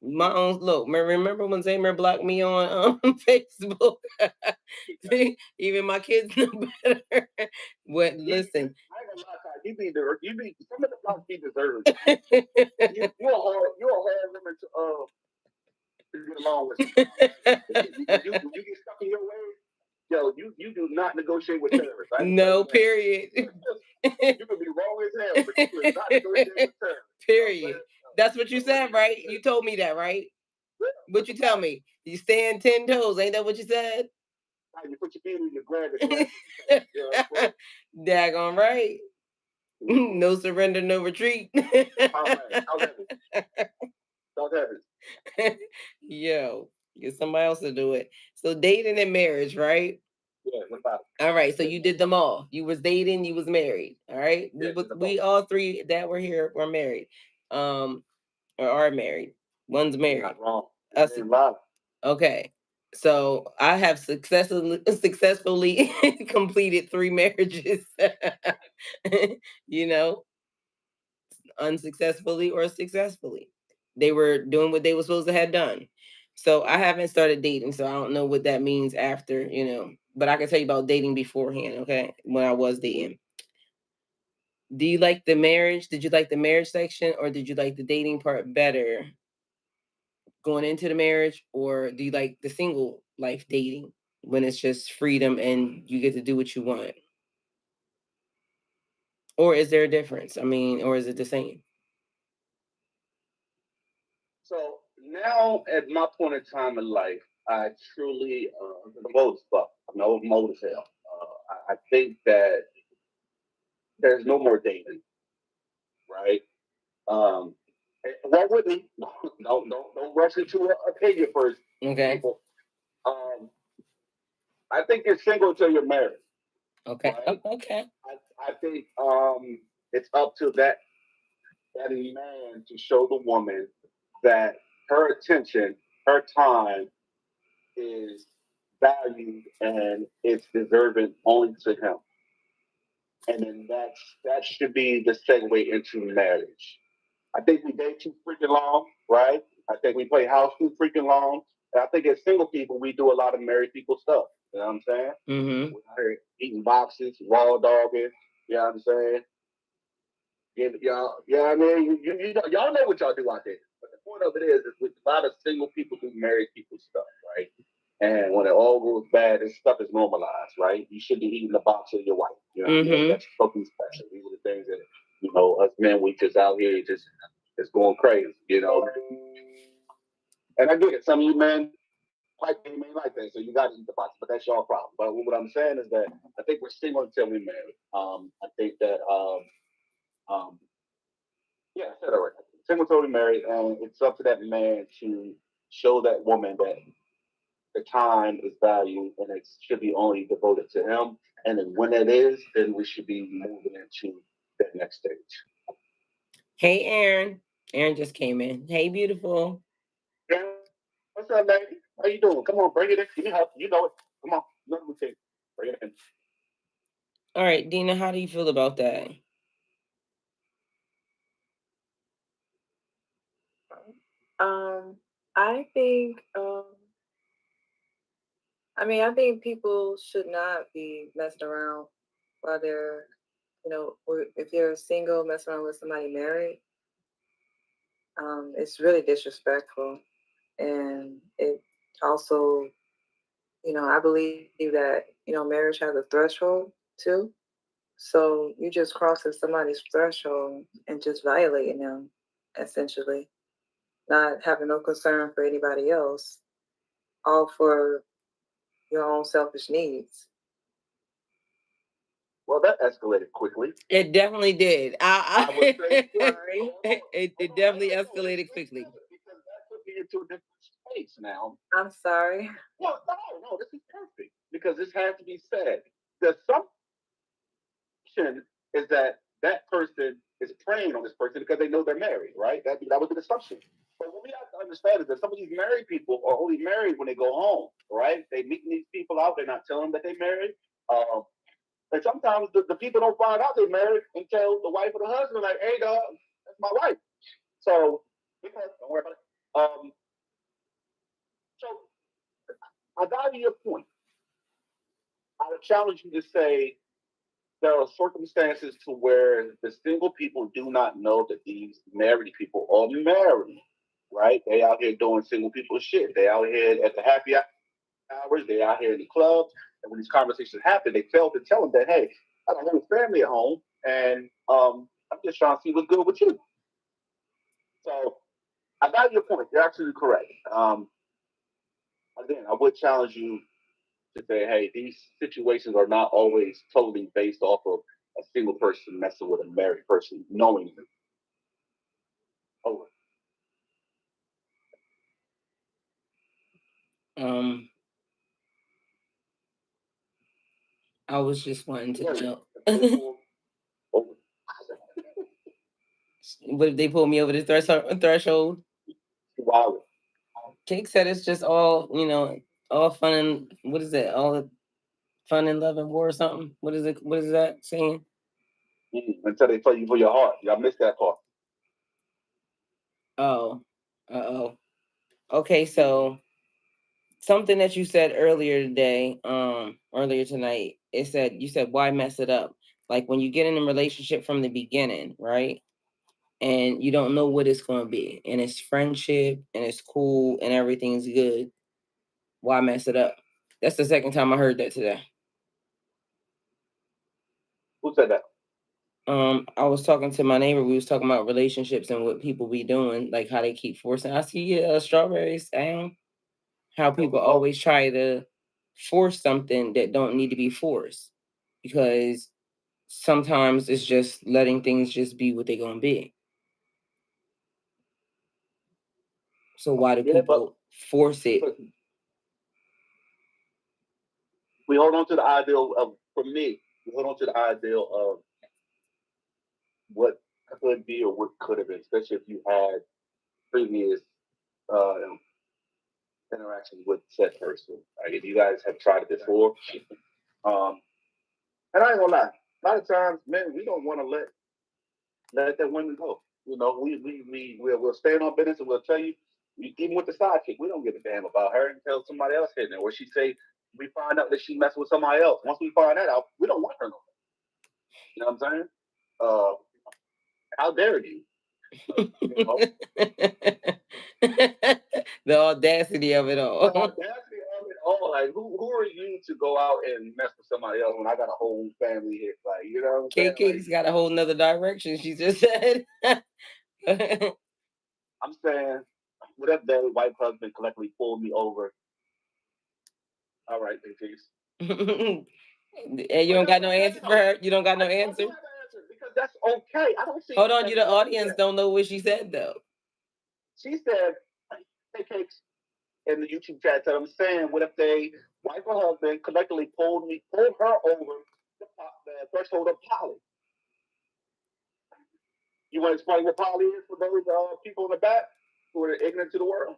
Speaker 1: My own look. Remember when Zamer blocked me on Facebook? Even my kids know better. What? Listen.
Speaker 3: I ain't gonna lie, Ty, you be some of the blocks he deserves. You're a hard woman to get along with sometimes. You get stuck in your ways. Yo, you do not negotiate with terrorists.
Speaker 1: No, period.
Speaker 3: You can be wrong as hell, but you do not negotiate with terrorists.
Speaker 1: Period. That's what you said, right? You told me that, right? What you tell me? You stand 10 toes. Ain't that what you said?
Speaker 3: You put your feet in your ground.
Speaker 1: Daggone right. No surrender, no retreat.
Speaker 3: Don't have it.
Speaker 1: Yo, get somebody else to do it. So dating and marriage, right?
Speaker 3: Yeah, what about it?
Speaker 1: All right, so you did them all. You was dating, you was married. All right, we all three that were here were married, or are married. One's married.
Speaker 3: Not wrong.
Speaker 1: Us, okay. So I have successfully completed 3 marriages. you know, unsuccessfully or successfully. They were doing what they were supposed to have done. So I haven't started dating, so I don't know what that means after, But I can tell you about dating beforehand, okay? When I was dating. Do you like the marriage? Did you like the marriage section or did you like the dating part better going into the marriage? Or do you like the single life dating when it's just freedom and you get to do what you want? Or is there a difference? I mean, or is it the same?
Speaker 3: So now, at my point in time in life, I truly, the mode is fucked. I'm old mode as hell. I think that there's no more dating, right? Um, why wouldn't don't rush into an opinion first.
Speaker 1: Okay.
Speaker 3: People. I think you're single until you're married.
Speaker 1: Okay.
Speaker 3: Right?
Speaker 1: Okay.
Speaker 3: I think it's up to that man to show the woman that her attention, her time is valued and it's deserving only to him. And then that should be the segue into marriage. I think we date too freaking long, right? I think we play house too freaking long. And I think as single people, we do a lot of married people stuff. You know what I'm saying?
Speaker 1: Mm-hmm.
Speaker 3: We're out here eating boxes, raw dogging. You know what I'm saying? Y'all, yeah, I mean, y'all know what y'all do out there. But the point of it is with a lot of single people do married people stuff, right? And when it all goes bad, this stuff is normalized, right? You should be eating the box of your wife. You know, that's something special. These are the things that us men we just out here just it's going crazy, you know. And I get it. Some of you men, pipe game ain't like that, so you got to eat the box. But that's your problem. But what I'm saying is that I think we're single until we marry. I think that um, yeah, I said it right. Single until we marry, and it's up to that man to show that woman that the time is valued and it should be only devoted to him. And then when it is, then we should be moving into that next stage.
Speaker 1: Hey, Aaron. Aaron just came in. Hey, beautiful.
Speaker 3: Yeah. What's up, lady? How you doing? Come on, bring it in. Give me help. You know it. Come on. You know the routine. Bring it in.
Speaker 1: All right, Dina, how do you feel about that?
Speaker 2: I think, I think people should not be messing around while they're, if you're single, messing around with somebody married. It's really disrespectful, and it also, I believe that marriage has a threshold too. So you just crossing somebody's threshold and just violating them, essentially, not having no concern for anybody else, all for your own selfish needs.
Speaker 3: Well, that escalated quickly.
Speaker 1: It definitely did.
Speaker 3: I would say,
Speaker 2: Sorry.
Speaker 1: It definitely escalated quickly.
Speaker 3: because that took me into a different space now.
Speaker 2: I'm sorry.
Speaker 3: Well, no, this is perfect because this has to be said. The assumption is that that person is preying on this person because they know they're married, right? That was the assumption. But what we have to understand is that some of these married people are only married when they go home, right? They meeting these people out. They're not telling them that they're married. Um, and sometimes the people don't find out they're married until the wife or the husband are like, "Hey, dog, that's my wife." So don't worry about it. So I value your point. I would challenge you to say there are circumstances to where the single people do not know that these married people are married, right? They out here doing single people shit. They out here at the happy hours. They out here in the clubs. And when these conversations happen, they fail to tell them that, hey, I got a whole family at home, and I'm just trying to see what's good with you. So I got your point. You're absolutely correct. Again, I would challenge you to say, hey, these situations are not always totally based off of a single person messing with a married person knowingly. Over.
Speaker 1: Um, I was just wanting to know.
Speaker 3: Over.
Speaker 1: What if they pull me over the threshold?
Speaker 3: Wow.
Speaker 1: Cake said it's just all, all fun and what is it? All fun and love and war or something? What is it? What is that saying?
Speaker 3: Until they tell you for your heart. Y'all missed that part.
Speaker 1: Oh, oh. Okay, so something that you said earlier today, earlier tonight, you said why mess it up? Like when you get in a relationship from the beginning, right? And you don't know what it's gonna be, and it's friendship and it's cool and everything's good. Why mess it up? That's the second time I heard that today.
Speaker 3: Who said that?
Speaker 1: I was talking to my neighbor. We was talking about relationships and what people be doing, like how they keep forcing. I see strawberries, Sam. How people always try to force something that don't need to be forced, because sometimes it's just letting things just be what they're gonna be. So why do
Speaker 3: Yeah, but
Speaker 1: people force it?
Speaker 3: we hold on to the ideal of, for me, we hold on to the ideal of what could be or what could have been, especially if you had previous uh, interactions with said person. Like if you guys have tried it before, um, and I ain't gonna lie, a lot of times, men, we don't want to let that women go. You know, we'll stay in our business and we'll tell you, even with the side chick, we don't give a damn about her until somebody else hitting her, or she say we find out that she messing with somebody else. Once we find that out, we don't want her no more. You know what I'm saying? Uh, how dare you? You know,
Speaker 1: The audacity of it
Speaker 3: the
Speaker 1: all.
Speaker 3: audacity of it all. Like, who are you to go out and mess with somebody else when I got a whole family here? Like, you know what I'm saying?
Speaker 1: KK's got a whole nother direction. She just said.
Speaker 3: I'm saying, what if that white husband collectively pulled me over? All right, in case.
Speaker 1: And you don't got no answer for her. You don't got no
Speaker 3: I do
Speaker 1: answer.
Speaker 3: have an answer because that's okay. I don't see.
Speaker 1: Hold on, you the audience don't know what she said though.
Speaker 3: She said, "Hey, cakes." In the YouTube chat, that I'm saying, what if they wife or husband collectively pulled her over the threshold of poly? You want to explain what poly is for those people in the back who are ignorant to the world?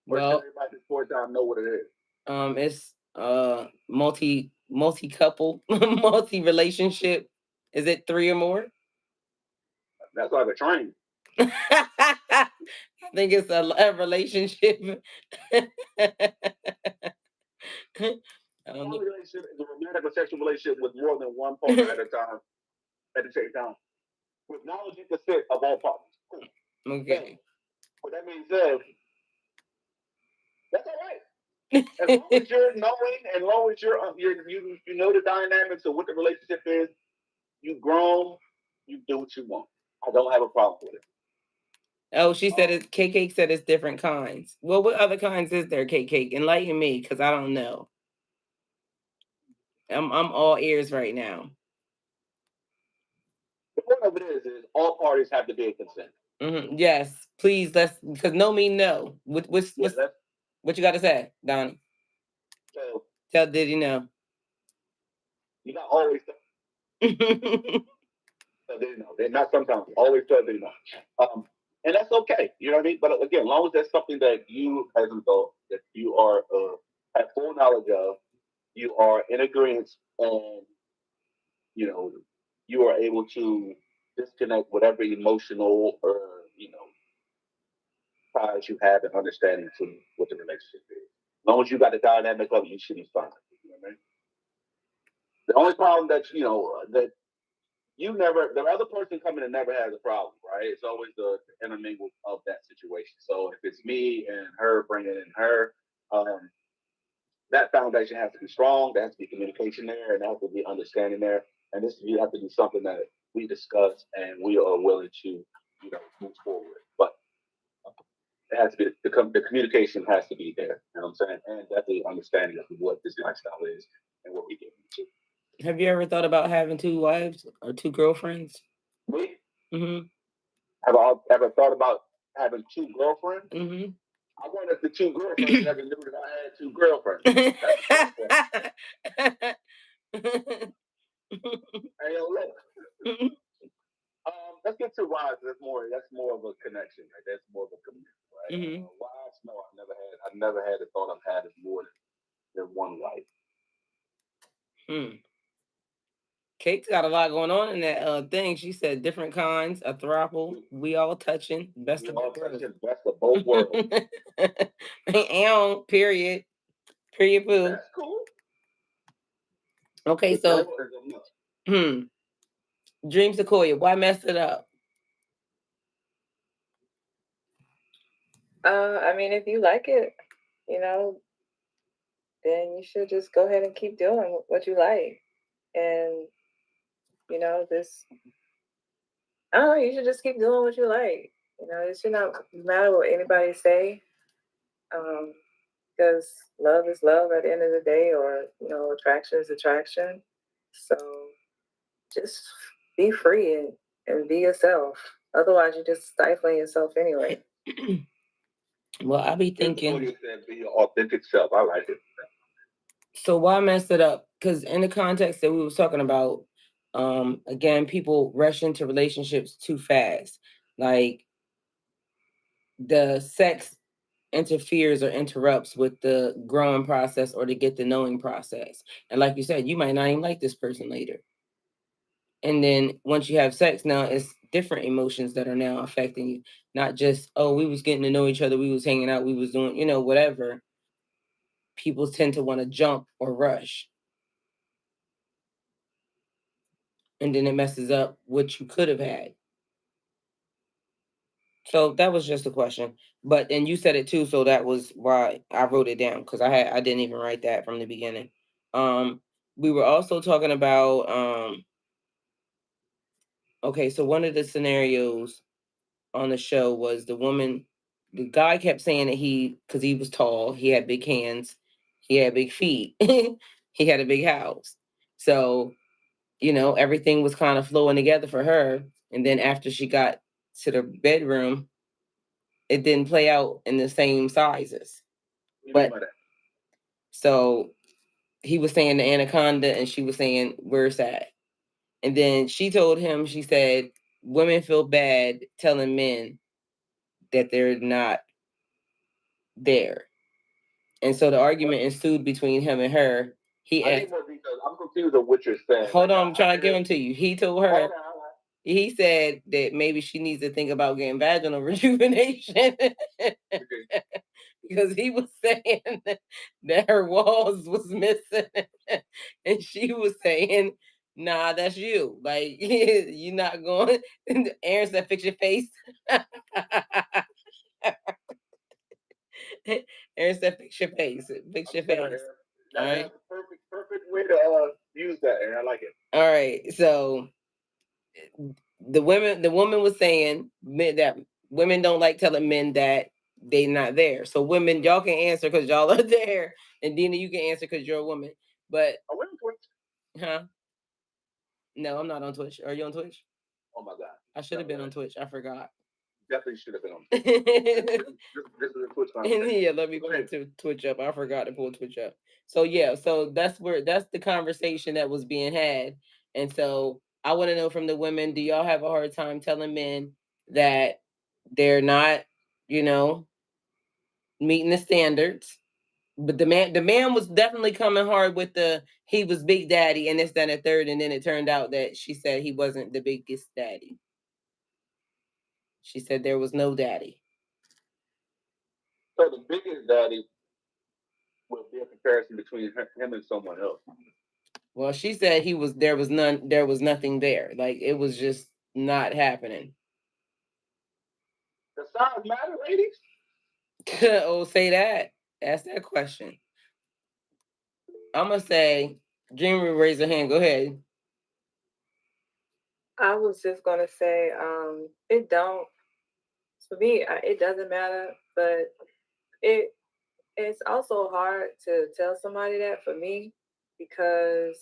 Speaker 3: Or should everybody just for time know what it is?
Speaker 1: It's multi couple, multi relationship. Is it 3 or more?
Speaker 3: That's like a train.
Speaker 1: I think it's a relationship.
Speaker 3: A relationship is a romantic or sexual relationship with more than one partner at a time, at the same time, with knowledge and consent of all partners. Cool.
Speaker 1: Okay.
Speaker 3: What that means is, that's all right. As long as you're knowing, and as long as you know the dynamics of what the relationship is, you grown, you do what you want. I don't have a problem with it.
Speaker 1: Oh, she said it. Cake said it's different kinds. Well, what other kinds is there? Cake, enlighten me, because I don't know. I'm all ears right now.
Speaker 3: The point of it is all parties have to be in consent.
Speaker 1: Mm-hmm. Yes, please. Let's because no mean no. What you got to say, Donnie?
Speaker 3: So
Speaker 1: tell Diddy no.
Speaker 3: You not always. They're not sometimes. Always tell Diddy no. And that's okay. You know what I mean? But again, as long as that's something that you, as an adult, that you are have full knowledge of, you are in agreement, and you are able to disconnect whatever emotional or ties you have and understanding to what the relationship is. As long as you got the dynamic of it, you should be fine. You know what I mean? The only problem that that the other person coming in never has a problem, right? It's always the intermingle of that situation. So if it's me and her bringing in her, that foundation has to be strong. There has to be communication there, and there has to be understanding there. And this you have to be something that we discuss and we are willing to move forward. But it has to be the communication has to be there. You know what I'm saying? And definitely understanding of what this lifestyle is and what we get into.
Speaker 1: Have you ever thought about having 2 wives or 2 girlfriends?
Speaker 3: Me?
Speaker 1: Mm-hmm.
Speaker 3: Have I ever thought about having 2 girlfriends?
Speaker 1: Mm-hmm.
Speaker 3: I wonder if the 2 girlfriends never knew that I had 2 girlfriends. Hey, yo, look. Let's get to wives. That's more of a connection. Right? That's more of a commitment, right? Mm-hmm. Wives, no, I've never had the thought of having more than one wife.
Speaker 1: Kate's got a lot going on in that thing. She said different kinds, a throuple. We all touching. Best of both worlds.
Speaker 3: Best of both worlds.
Speaker 1: Period. Period. Poo.
Speaker 3: That's cool.
Speaker 1: Okay, so Dream Sequoia, why mess it up?
Speaker 2: I mean, if you like it, then you should just go ahead and keep doing what you like. And, this, I don't know, you should just keep doing what you like. It should not matter what anybody say. Because love is love at the end of the day, or, attraction is attraction. So just be free and be yourself. Otherwise, you're just stifling yourself anyway.
Speaker 1: Well, I be thinking.
Speaker 3: Be your authentic self. I like it.
Speaker 1: So why mess it up? Because in the context that we was talking about, again, people rush into relationships too fast. Like the sex interferes or interrupts with the growing process or to get the knowing process. And like you said, you might not even like this person later. And then once you have sex, now it's different emotions that are now affecting you. Not just, oh, we was getting to know each other, we was hanging out, we was doing, whatever. People tend to want to jump or rush. And then it messes up what you could have had. So that was just a question. But and you said it too, so that was why I wrote it down, because I didn't even write that from the beginning. We were also talking about okay, so one of the scenarios on the show was the woman the guy kept saying that because he was tall, he had big hands, he had big feet, he had a big house. So, everything was kind of flowing together for her. And then after she got to the bedroom, it didn't play out in the same sizes. But so he was saying the anaconda, and she was saying, "Where's that?" And then she told him, she said, women feel bad telling men that they're not there. And so the argument ensued between him and her. He
Speaker 3: I
Speaker 1: asked,
Speaker 3: need more details. I'm confused on what you're saying.
Speaker 1: hold on, I'm trying to give them to you. He told her, he said that maybe she needs to think about getting vaginal rejuvenation. Because he was saying that her walls was missing. And she was saying, nah, that's you. Like, you're not going. Aaron said, fix your face. Aaron said, fix your face. Fix your face. All right.
Speaker 3: That's a perfect way to use that, Aaron. I like it.
Speaker 1: All right. So the woman was saying that women don't like telling men that they not there. So women, y'all can answer because y'all are there, and Dina, you can answer because you're a woman. But
Speaker 3: I went on Twitch.
Speaker 1: Huh? No, I'm not on Twitch. Are you on Twitch?
Speaker 3: Oh my god!
Speaker 1: I should have been on Twitch. I forgot.
Speaker 3: Definitely should have been on Twitch. this is a Twitch conversation.
Speaker 1: Yeah, let me pull Twitch up. I forgot to pull Twitch up. So yeah, so that's the conversation that was being had. And so I want to know from the women, do y'all have a hard time telling men that they're not, meeting the standards? But the man was definitely coming hard with he was big daddy and this, that, and the third, and then it turned out that she said he wasn't the biggest daddy. She said there was no daddy.
Speaker 3: So the biggest daddy will be a comparison between him and someone else.
Speaker 1: Well, she said there was nothing there. Like, it was just not happening.
Speaker 3: The size matter, ladies?
Speaker 1: Oh, say that. Ask that question. I'm gonna say, Dreamer, raise her hand. Go ahead.
Speaker 2: I was just gonna say, it don't for me. It doesn't matter, but it it's also hard to tell somebody that for me because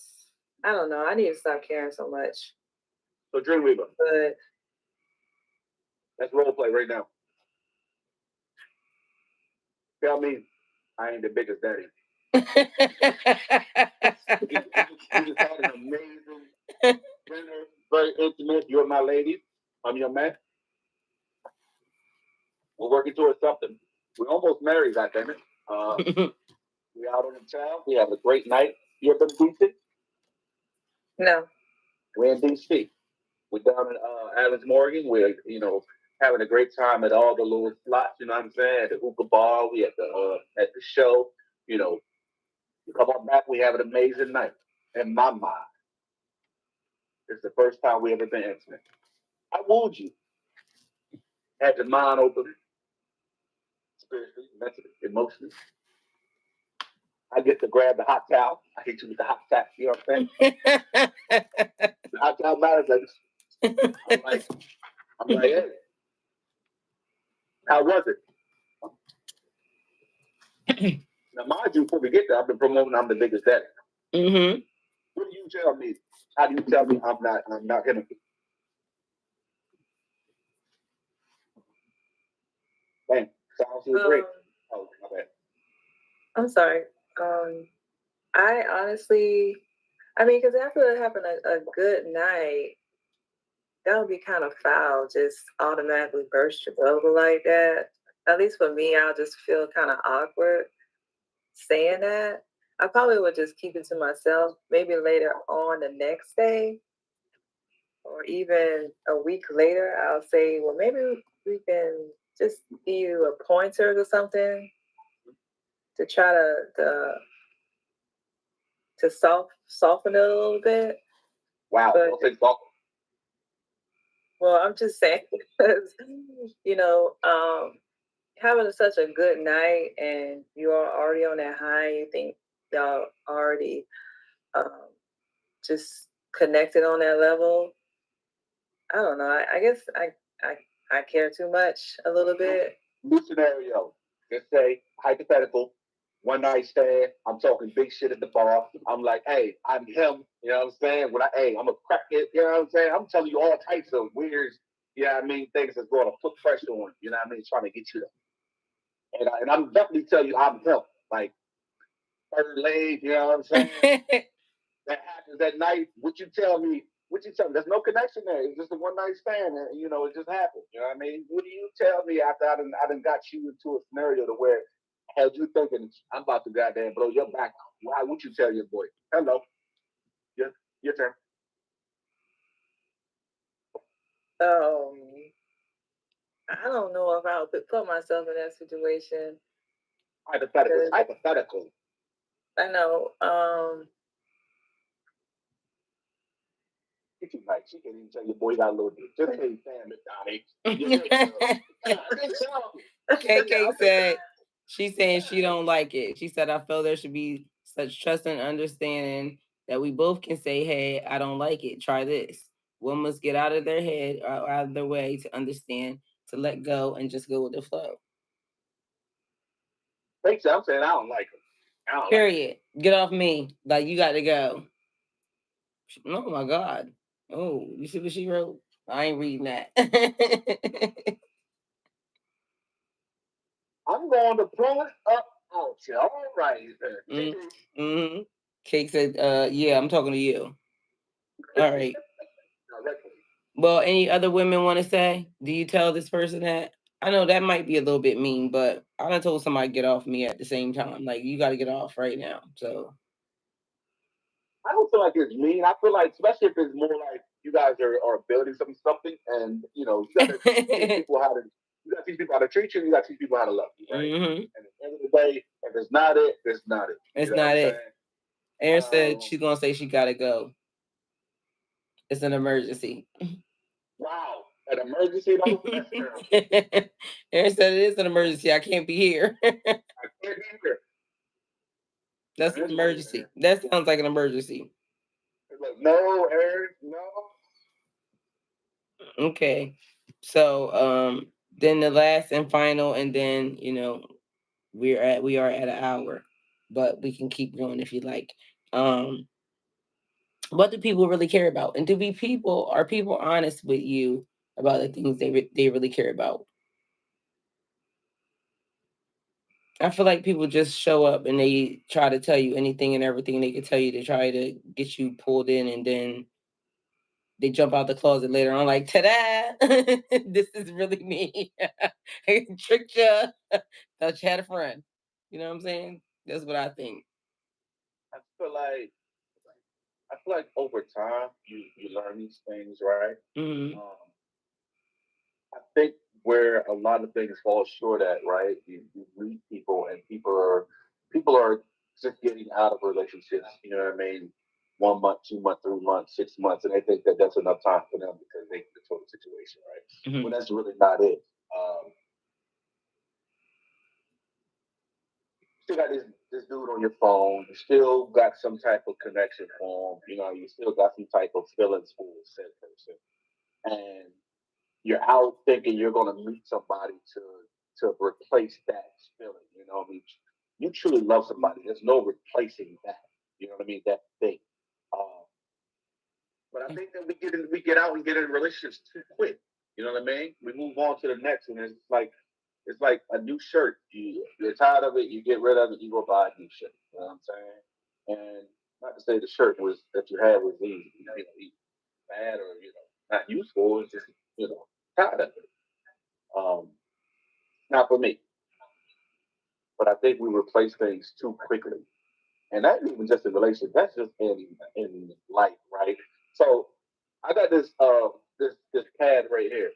Speaker 2: I don't know. I need to stop caring so much.
Speaker 3: So Dream Weaver,
Speaker 2: But
Speaker 3: let's role play right now. Tell me I ain't the biggest daddy. You just had an amazing dinner, very intimate. You're my lady. I'm your man. We're working towards something. We're almost married, goddammit. We out on the town. We have a great night. You ever been to DC?
Speaker 2: no.
Speaker 3: We're in DC. We're down in Adams Morgan. We're, having a great time at all the little slots, you know what I'm saying? At the hookah bar, we at the show, you know. You come on back, we have an amazing night. In my mind, it's the first time we ever been intimate. I wooed you. Had your mind open, spiritually, mentally, emotionally. I get to grab the hot towel. I hit you with the hot towel. You know what I'm saying? The hot towel matters. I'm like, hey, how was it? Now, mind you, before we get there, I've been promoting I'm the biggest daddy.
Speaker 1: Mm-hmm.
Speaker 3: What do you tell me? How do you tell me I'm not him? Bang. Sounds great. Oh, my bad.
Speaker 2: I'm sorry. I honestly, I mean, because after having a good night, that would be kind of foul, just automatically burst your bubble like that. At least for me, I'll just feel kind of awkward saying that. I probably would just keep it to myself. Maybe later on the next day or even a week later, I'll say, well, maybe we can just give you a pointer or something to try to soften it a little bit.
Speaker 3: Wow,
Speaker 2: but,
Speaker 3: don't say soften.
Speaker 2: Well, I'm just saying because having such a good night and you are already on that high, you think y'all already um, just connected on that level. I don't know. I guess I care too much a little bit.
Speaker 3: New scenario. Just say hypothetical. One night stand. I'm talking big shit at the bar. I'm like, hey, I'm him. You know what I'm saying? Hey, I'm a crackhead. You know what I'm saying? I'm telling you all types of weird, you know what I mean, things that's going to put pressure on you. You know what I mean? Trying to get you there. And I'm definitely telling you I'm him. Like third leg. You know what I'm saying? That happens at night. What you tell me? What you tell me? There's no connection there. It's just a one night stand, and it just happened. You know what I mean? What do you tell me after I done got you into a scenario to where had you thinking I'm about to goddamn blow your back? Why would you tell your boy? Hello, your turn.
Speaker 2: Um, I don't know if I would put myself in that situation.
Speaker 3: Hypothetical. It's hypothetical.
Speaker 2: I know.
Speaker 3: She too nice. She can't even tell your boy got a little bit. Just say, damn it, Donnie.
Speaker 1: KK said she's saying she don't like it. She said I feel there should be such trust and understanding that we both can say, "Hey, I don't like it. Try this." One must get out of their head or out of their way to understand, to let go, and just go with the flow.
Speaker 3: Thanks. I'm saying I don't like her.
Speaker 1: Period. Get off me. Like you got to go. Oh my God. Oh, you see what she wrote? I ain't reading that.
Speaker 3: I'm going to pull it up out you. All right.
Speaker 1: Mm-hmm. Kate said, yeah, I'm talking to you. All right. Well, any other women want to say? Do you tell this person that? I know that might be a little bit mean, but I done told somebody get off me at the same time. Like you got to get off right now. So
Speaker 3: I don't feel like it's mean. I feel like, especially if it's more like you guys are building something, and you got to teach people how to. You got to teach people how to treat you. You got to teach people how to love you, right? Mm-hmm. And at the end of the day, if it's not it, it's not it.
Speaker 1: It's not it. Erin said she's gonna say she gotta go. It's an emergency.
Speaker 3: Wow, an emergency? That's terrible.
Speaker 1: Erin said it is an emergency. I can't be here. I can't be here. That's an emergency. That sounds like an emergency.
Speaker 3: No, Erin, no.
Speaker 1: Okay. So then the last and final, and then we are at an hour, but we can keep going if you like. What do people really care about? And are people honest with you about the things they really care about? I feel like people just show up and they try to tell you anything and everything they can tell you to try to get you pulled in, and then they jump out the closet later on like, ta-da! This is really me. I tricked you. Thought you had a friend. You know what I'm saying? That's what I think.
Speaker 3: I feel like over time you learn these things, right? Mm-hmm. I think where a lot of things fall short at, right? You meet people and people are just getting out of relationships. You know what I mean? 1 month, 2 months, 3 months, 6 months, and they think that that's enough time for them because they control the situation, right? Mm-hmm. When that's really not it. Still got this dude on your phone. You still got some type of connection for him. You still got some type of feelings for said person, and you're out thinking you're going to meet somebody to replace that feeling. I mean, you truly love somebody. There's no replacing that. You know what I mean? That thing. Um, but I think that we get out and get in relationships too quick. You know what I mean? We move on to the next, and it's like a new shirt. You're tired of it, you get rid of it, you go buy a new shirt. You know what I'm saying? And not to say the shirt was that you had was easy, bad or not useful. It's just tired of it. Um, Not for me, but I think we replace things too quickly, and that ain't even just in relationship. That's just in life, right? So I got this pad right here.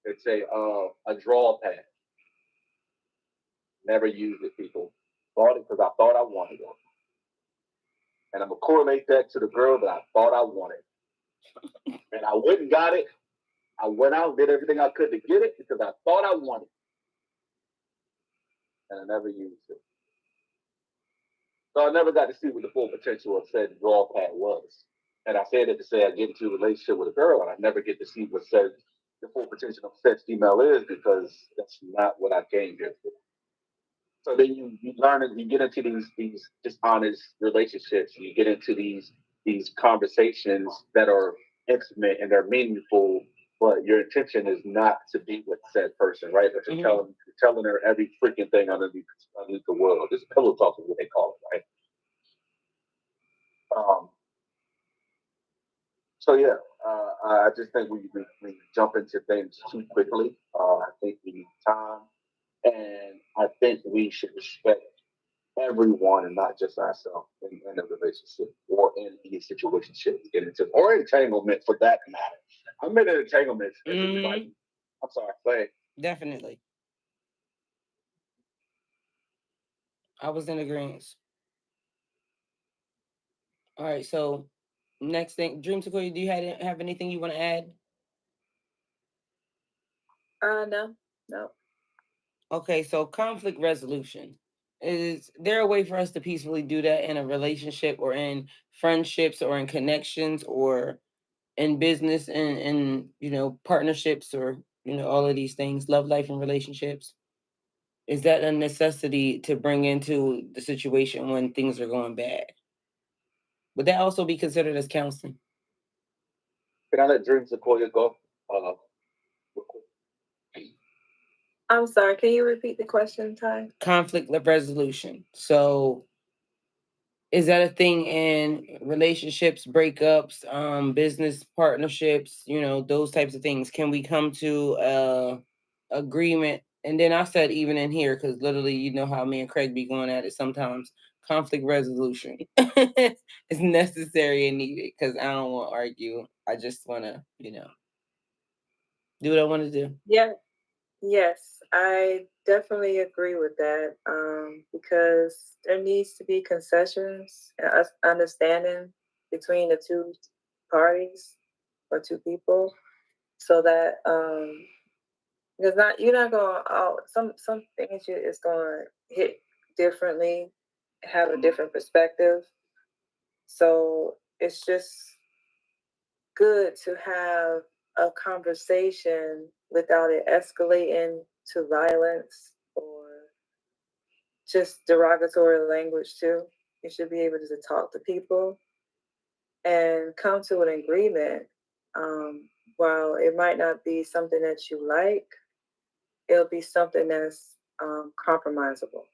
Speaker 3: It's a draw pad. Never used it, people. Bought it because I thought I wanted it, and I'm gonna correlate that to the girl that I thought I wanted, and I went and got it. I went out and did everything I could to get it because I thought I wanted it, and I never used it. So I never got to see what the full potential of said draw pad was. And I said it to say I get into a relationship with a girl and I never get to see what said the full potential of sex female is, because that's not what I came here for. So then you learn and you get into these dishonest relationships. You get into these conversations that are intimate and they're meaningful, but your intention is not to be with said person, right? But you're telling her every freaking thing underneath the world. This pillow talk is what they call it, right? Um, so yeah, I just think we jump into things too quickly. I think we need time, and I think we should respect everyone and not just ourselves in a relationship or in any situation we get into, or entanglement for that matter. I'm in entanglements. I'm sorry, say.
Speaker 1: Definitely. I was in agreement. All right, so next thing, Dream Sequoia, do you have anything you want to add?
Speaker 2: No, no.
Speaker 1: Okay, so conflict resolution. Is there a way for us to peacefully do that in a relationship or in friendships or in connections or in business and partnerships or all of these things, love life and relationships? Is that a necessity to bring into the situation when things are going bad? Would that also be considered as counseling?
Speaker 3: Can I let Dream Sequoia go? Uh,
Speaker 2: I'm sorry. Can you repeat the question, Ty?
Speaker 1: Conflict resolution. So is that a thing in relationships, breakups, business partnerships, those types of things? Can we come to agreement? And then I said even in here, because literally, you know how me and Craig be going at it sometimes. Conflict resolution is necessary and needed because I don't want to argue. I just want to, do what I want to do.
Speaker 2: Yeah. Yes, I definitely agree with that. Because there needs to be concessions and understanding between the two parties or two people, so that because not you're not going out some things you it's going to hit differently, have a different perspective. So it's just good to have a conversation without it escalating to violence or just derogatory language too. You should be able to talk to people and come to an agreement. Um, while it might not be something that you like, it'll be something that's compromisable.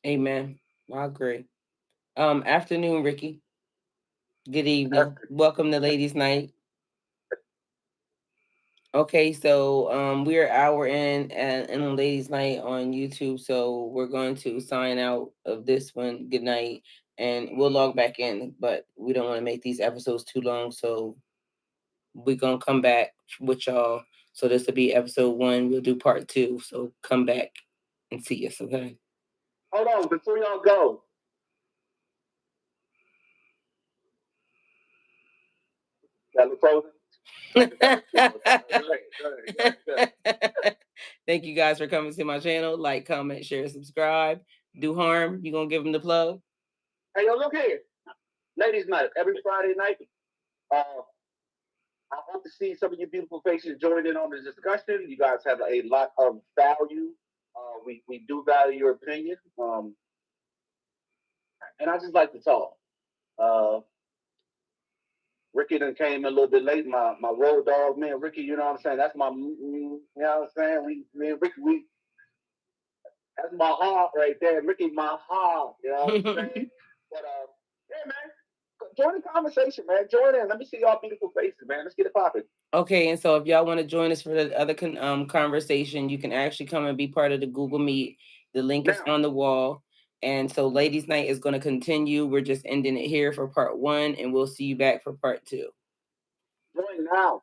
Speaker 1: Amen. I agree. Afternoon, Ricky. Good evening. Welcome to Ladies' Night. Okay, so we're an hour in on Ladies' Night on YouTube, so we're going to sign out of this one. Good night, and we'll log back in, but we don't want to make these episodes too long, so we're gonna come back with y'all. So this will be episode 1. We'll do part 2. So come back and see us, okay?
Speaker 3: Hold on, before y'all go. Got the frozen?
Speaker 1: Thank you guys for coming to my channel. Like, comment, share, subscribe. Do harm. You gonna give them the plug?
Speaker 3: Hey, yo, look here. Ladies' night, every Friday night. I hope to see some of your beautiful faces join in on the discussion. You guys have a lot of value. We do value your opinion. And I just like to talk. Uh, Ricky done came a little bit late. My road dog, man, Ricky. You know what I'm saying? That's my, you know what I'm saying? Me and Ricky, that's my heart right there. Ricky, my heart. You know what I'm saying? But yeah, man, join the conversation, man. Join in. Let me see y'all beautiful faces, man. Let's get it popping.
Speaker 1: Okay, and so if y'all want to join us for the other conversation, you can actually come and be part of the Google Meet. The link is on the wall. And so Ladies' Night is going to continue. We're just ending it here for part 1, and we'll see you back for part 2.
Speaker 3: Join now.